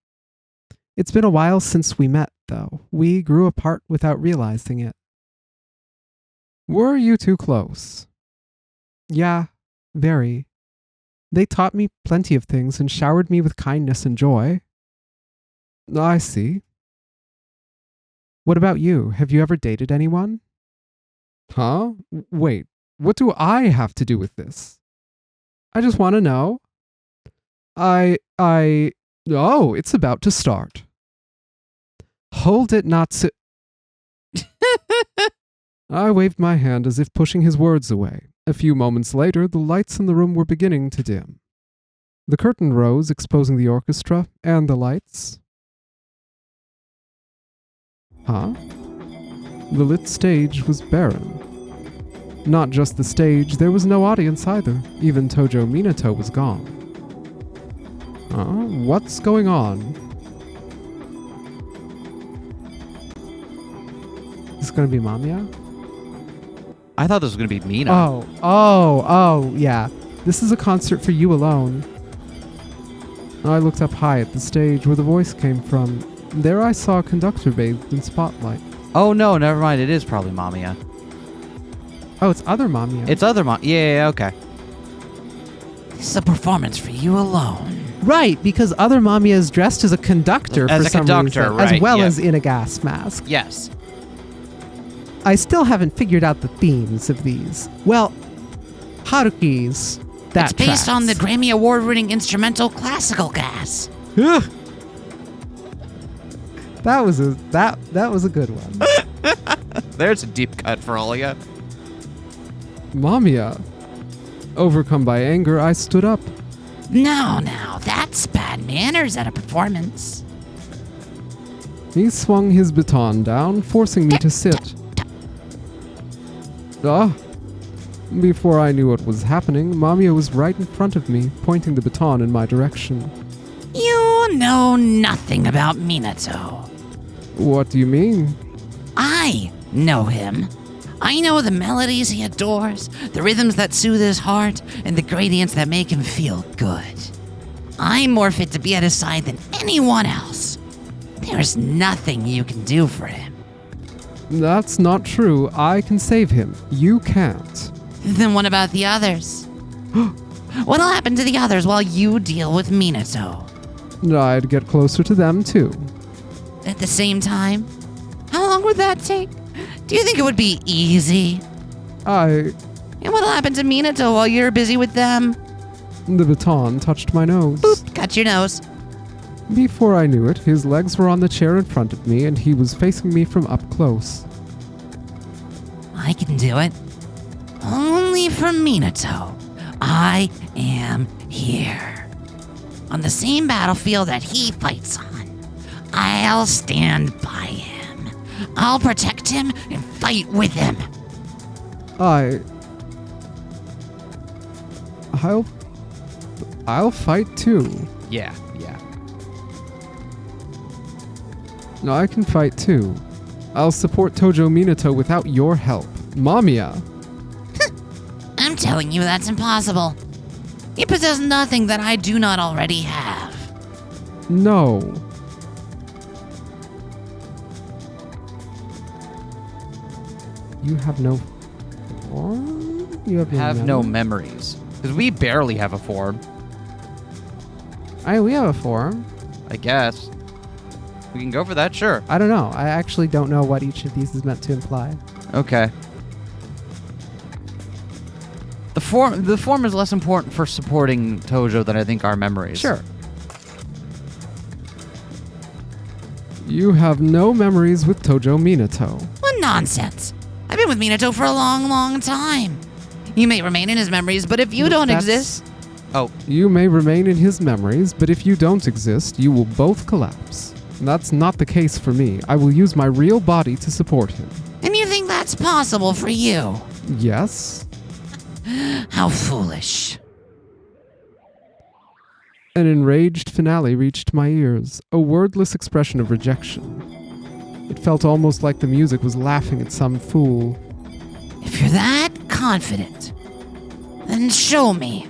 It's been a while since we met, though. We grew apart without realizing it. Were you too close? Yeah, very. They taught me plenty of things and showered me with kindness and joy. I see. What about you? Have you ever dated anyone? Huh? Wait, what do I have to do with this? I just want to know. Oh, it's about to start. Hold it, Natsu. I waved my hand as if pushing his words away. A few moments later, the lights in the room were beginning to dim. The curtain rose, exposing the orchestra and the lights. Huh? The lit stage was barren. Not just the stage, there was no audience either. Even Tojo Minato was gone. What's going on? Is this gonna be Mamiya? I thought this was going to be Mina. Oh, yeah. This is a concert for you alone. I looked up high at the stage where the voice came from. There I saw a conductor bathed in spotlight. Oh, no, never mind. It is probably Mamiya. Oh, it's other Mamiya. It's other Yeah, okay. This is a performance for you alone. Right, because other Mamiya is dressed as a conductor As for a some conductor, reason, right, as well yeah. as in a gas mask. Yes. I still haven't figured out the themes of these. Well, Haruki's. That It's based on the tracks. Grammy Award-winning instrumental Classical Gas. Ugh. That was a good one. There's a deep cut for all of you. Mamiya. Overcome by anger, I stood up. No, that's bad manners at a performance. He swung his baton down, forcing me to sit. Before I knew what was happening, Mamiya was right in front of me, pointing the baton in my direction. You know nothing about Minato. What do you mean? I know him. I know the melodies he adores, the rhythms that soothe his heart, and the gradients that make him feel good. I'm more fit to be at his side than anyone else. There's nothing you can do for him. That's not true. I can save him. You can't. Then what about the others? What'll happen to the others while you deal with Minato? I'd get closer to them too. At the same time? How long would that take? Do you think it would be easy? And what'll happen to Minato while you're busy with them? The baton touched my nose. Boop, cut your nose. Before I knew it, his legs were on the chair in front of me and he was facing me from up close. I can do it. Only for Minato. I am here. On the same battlefield that he fights on. I'll stand by him. I'll protect him and fight with him. I'll fight too. Yeah. No, I can fight too. I'll support Tojo Minato without your help. MAMIYA. I'm telling you that's impossible. You possess nothing that I do not already have. No. You have no form? You Have no memories. Because we barely have a form, We have a form. I guess. We can go for that, sure. I don't know. I actually don't know what each of these is meant to imply. Okay. The form is less important for supporting Tojo than I think our memories. Sure. You have no memories with Tojo Minato. What nonsense. I've been with Minato for a long, long time. You may remain in his memories, but if you don't exist... You may remain in his memories, but if you don't exist, you will both collapse. That's not the case for me. I will use my real body to support him. And you think that's possible for you? Yes? How foolish. An enraged finale reached my ears, a wordless expression of rejection. It felt almost like the music was laughing at some fool. If you're that confident, then show me.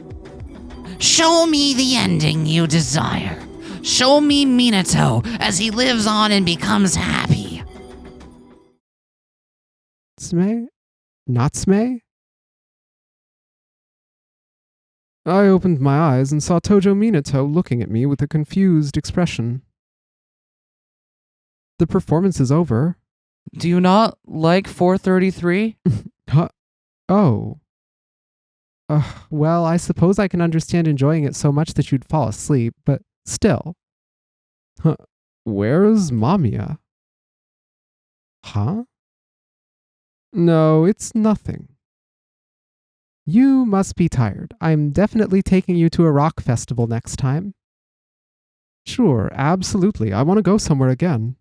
Show me the ending you desire. Show me Minato as he lives on and becomes happy. Natsume? I opened my eyes and saw Tojo Minato looking at me with a confused expression. The performance is over. Do you not like 433? Oh. Well, I suppose I can understand enjoying it so much that you'd fall asleep, but still. Where's MAMIYA? Huh? No, it's nothing. You must be tired. I'm definitely taking you to a rock festival next time. Sure, absolutely. I want to go somewhere again.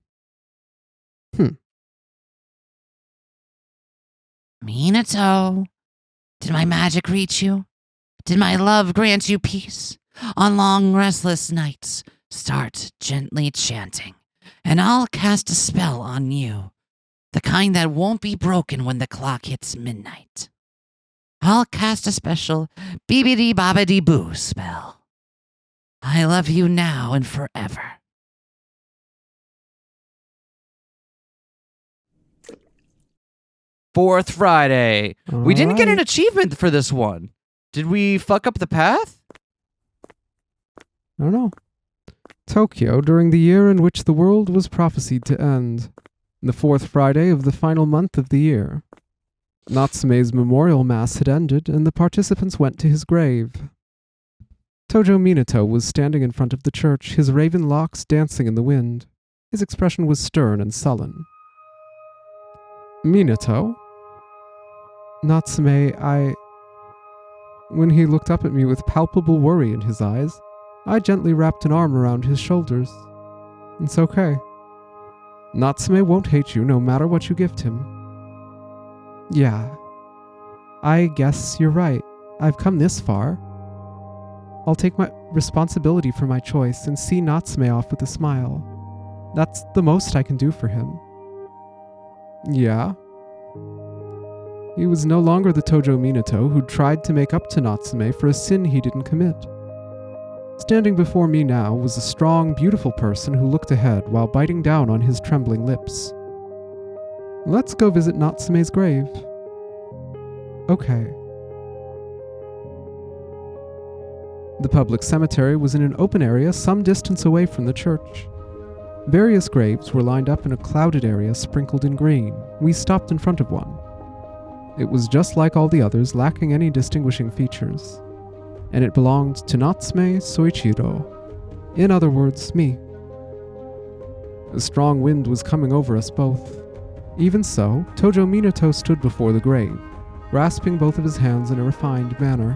Minato, did my magic reach you? Did my love grant you peace? On long restless nights, start gently chanting, and I'll cast a spell on you, the kind that won't be broken when the clock hits midnight. I'll cast a special beebity-bobbity-boo spell. I love you now and forever. Fourth Friday. We didn't get an Alright. achievement for this one. Did we fuck up the path? I don't know. Tokyo, during the year in which the world was prophesied to end. The fourth Friday of the final month of the year. Natsume's memorial mass had ended, and the participants went to his grave. Tojo Minato was standing in front of the church, his raven locks dancing in the wind. His expression was stern and sullen. Minato? Natsume, When he looked up at me with palpable worry in his eyes, I gently wrapped an arm around his shoulders. It's okay. Natsume won't hate you no matter what you gift him. Yeah. I guess you're right. I've come this far. I'll take my responsibility for my choice and see Natsume off with a smile. That's the most I can do for him. Yeah? He was no longer the Tojo Minato who'd tried to make up to Natsume for a sin he didn't commit. Standing before me now was a strong, beautiful person who looked ahead while biting down on his trembling lips. Let's go visit Natsume's grave. Okay. The public cemetery was in an open area some distance away from the church. Various graves were lined up in a clouded area sprinkled in green. We stopped in front of one. It was just like all the others, lacking any distinguishing features. And it belonged to Natsume Souichirou. In other words, me. A strong wind was coming over us both. Even so, Tojo Minato stood before the grave, grasping both of his hands in a refined manner.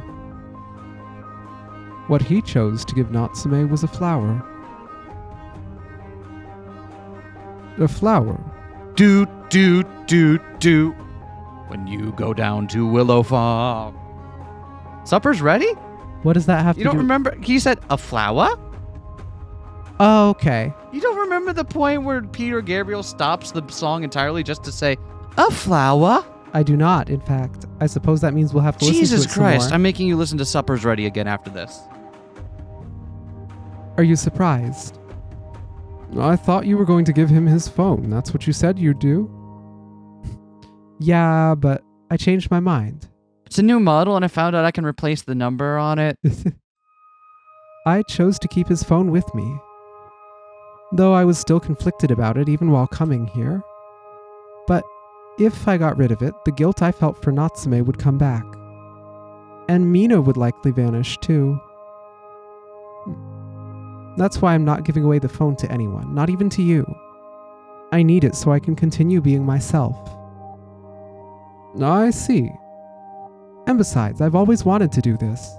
What he chose to give Natsume was a flower. A flower. Do. When you go down to Willow Farm. Supper's ready? What does that have You to don't do? remember? He said a flower? Oh, okay. You don't remember the point where Peter Gabriel stops the song entirely just to say, a flower? I do not, in fact. I suppose that means we'll have to listen Jesus to it some Christ, more. I'm making you listen to Supper's Ready again after this. Are you surprised? I thought you were going to give him his phone. That's what you said you'd do. Yeah, but I changed my mind. It's a new model and I found out I can replace the number on it. I chose to keep his phone with me. Though I was still conflicted about it even while coming here. But if I got rid of it, the guilt I felt for Natsume would come back. And Mina would likely vanish too. That's why I'm not giving away the phone to anyone, not even to you. I need it so I can continue being myself. I see. And besides, I've always wanted to do this.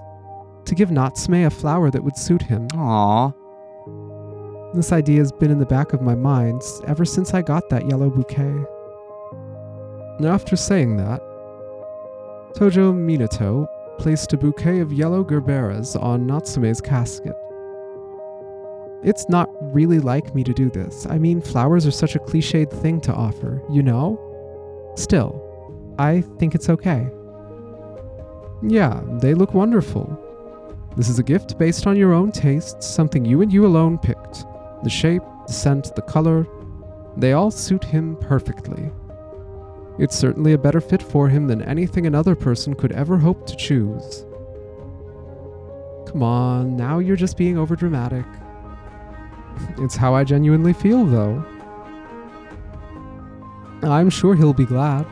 To give Natsume a flower that would suit him. Aww. This idea has been in the back of my mind ever since I got that yellow bouquet. After saying that, Tojo Minato placed a bouquet of yellow gerberas on Natsume's casket. It's not really like me to do this. I mean, flowers are such a cliched thing to offer, you know? Still, I think it's okay. Yeah, they look wonderful. This is a gift based on your own tastes, something you and you alone picked. The shape, the scent, the color, they all suit him perfectly. It's certainly a better fit for him than anything another person could ever hope to choose. Come on, now you're just being overdramatic. It's how I genuinely feel, though. I'm sure he'll be glad.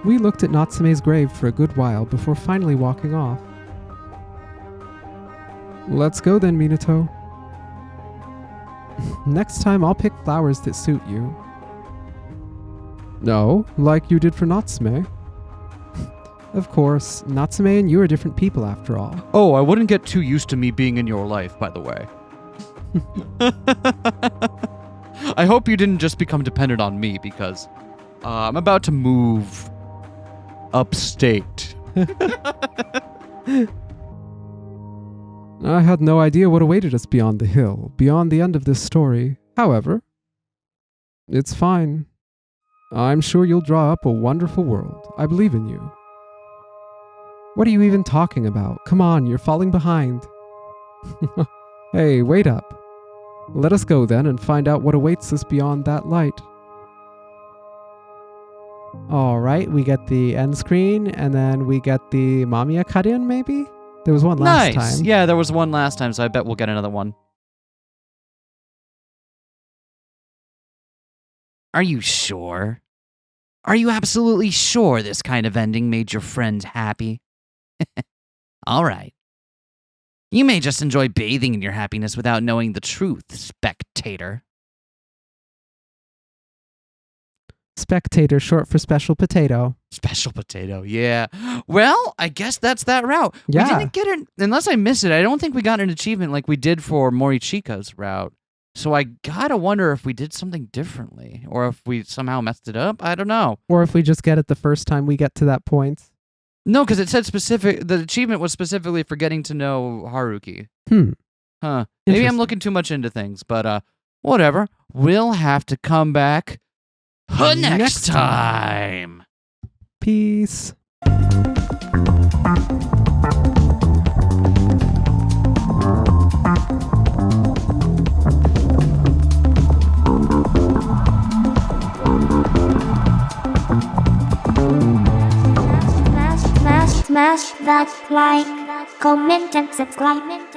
We looked at Natsume's grave for a good while before finally walking off. Let's go then, Minato. Next time I'll pick flowers that suit you. No, like you did for Natsume. Of course, Natsume and you are different people after all. Oh, I wouldn't get too used to me being in your life, by the way. I hope you didn't just become dependent on me because I'm about to move upstate. I had no idea what awaited us beyond the hill, beyond the end of this story. However, it's fine. I'm sure you'll draw up a wonderful world. I believe in you. What are you even talking about? Come on, you're falling behind. Hey, wait up. Let us go then and find out what awaits us beyond that light. Alright, we get the end screen, and then we get the MAMIYA cut in, maybe? There was one last Nice. time. Yeah, there was one last time, so I bet we'll get another one. Are you sure? Are you absolutely sure this kind of ending made your friend happy? All right. You may just enjoy bathing in your happiness without knowing the truth, spectator. Spectator, short for special potato. Special potato, yeah. Well, I guess that's that route. Yeah. We didn't get it, unless I missed it, I don't think we got an achievement like we did for Morichika's route. So I gotta wonder if we did something differently, or if we somehow messed it up. I don't know. Or if we just get it the first time we get to that point. No, because it said the achievement was specifically for getting to know Haruki. Huh. Maybe I'm Interesting. looking too much into things, but whatever. We'll have to come back next time. Peace. Smash that like. comment and subscribe.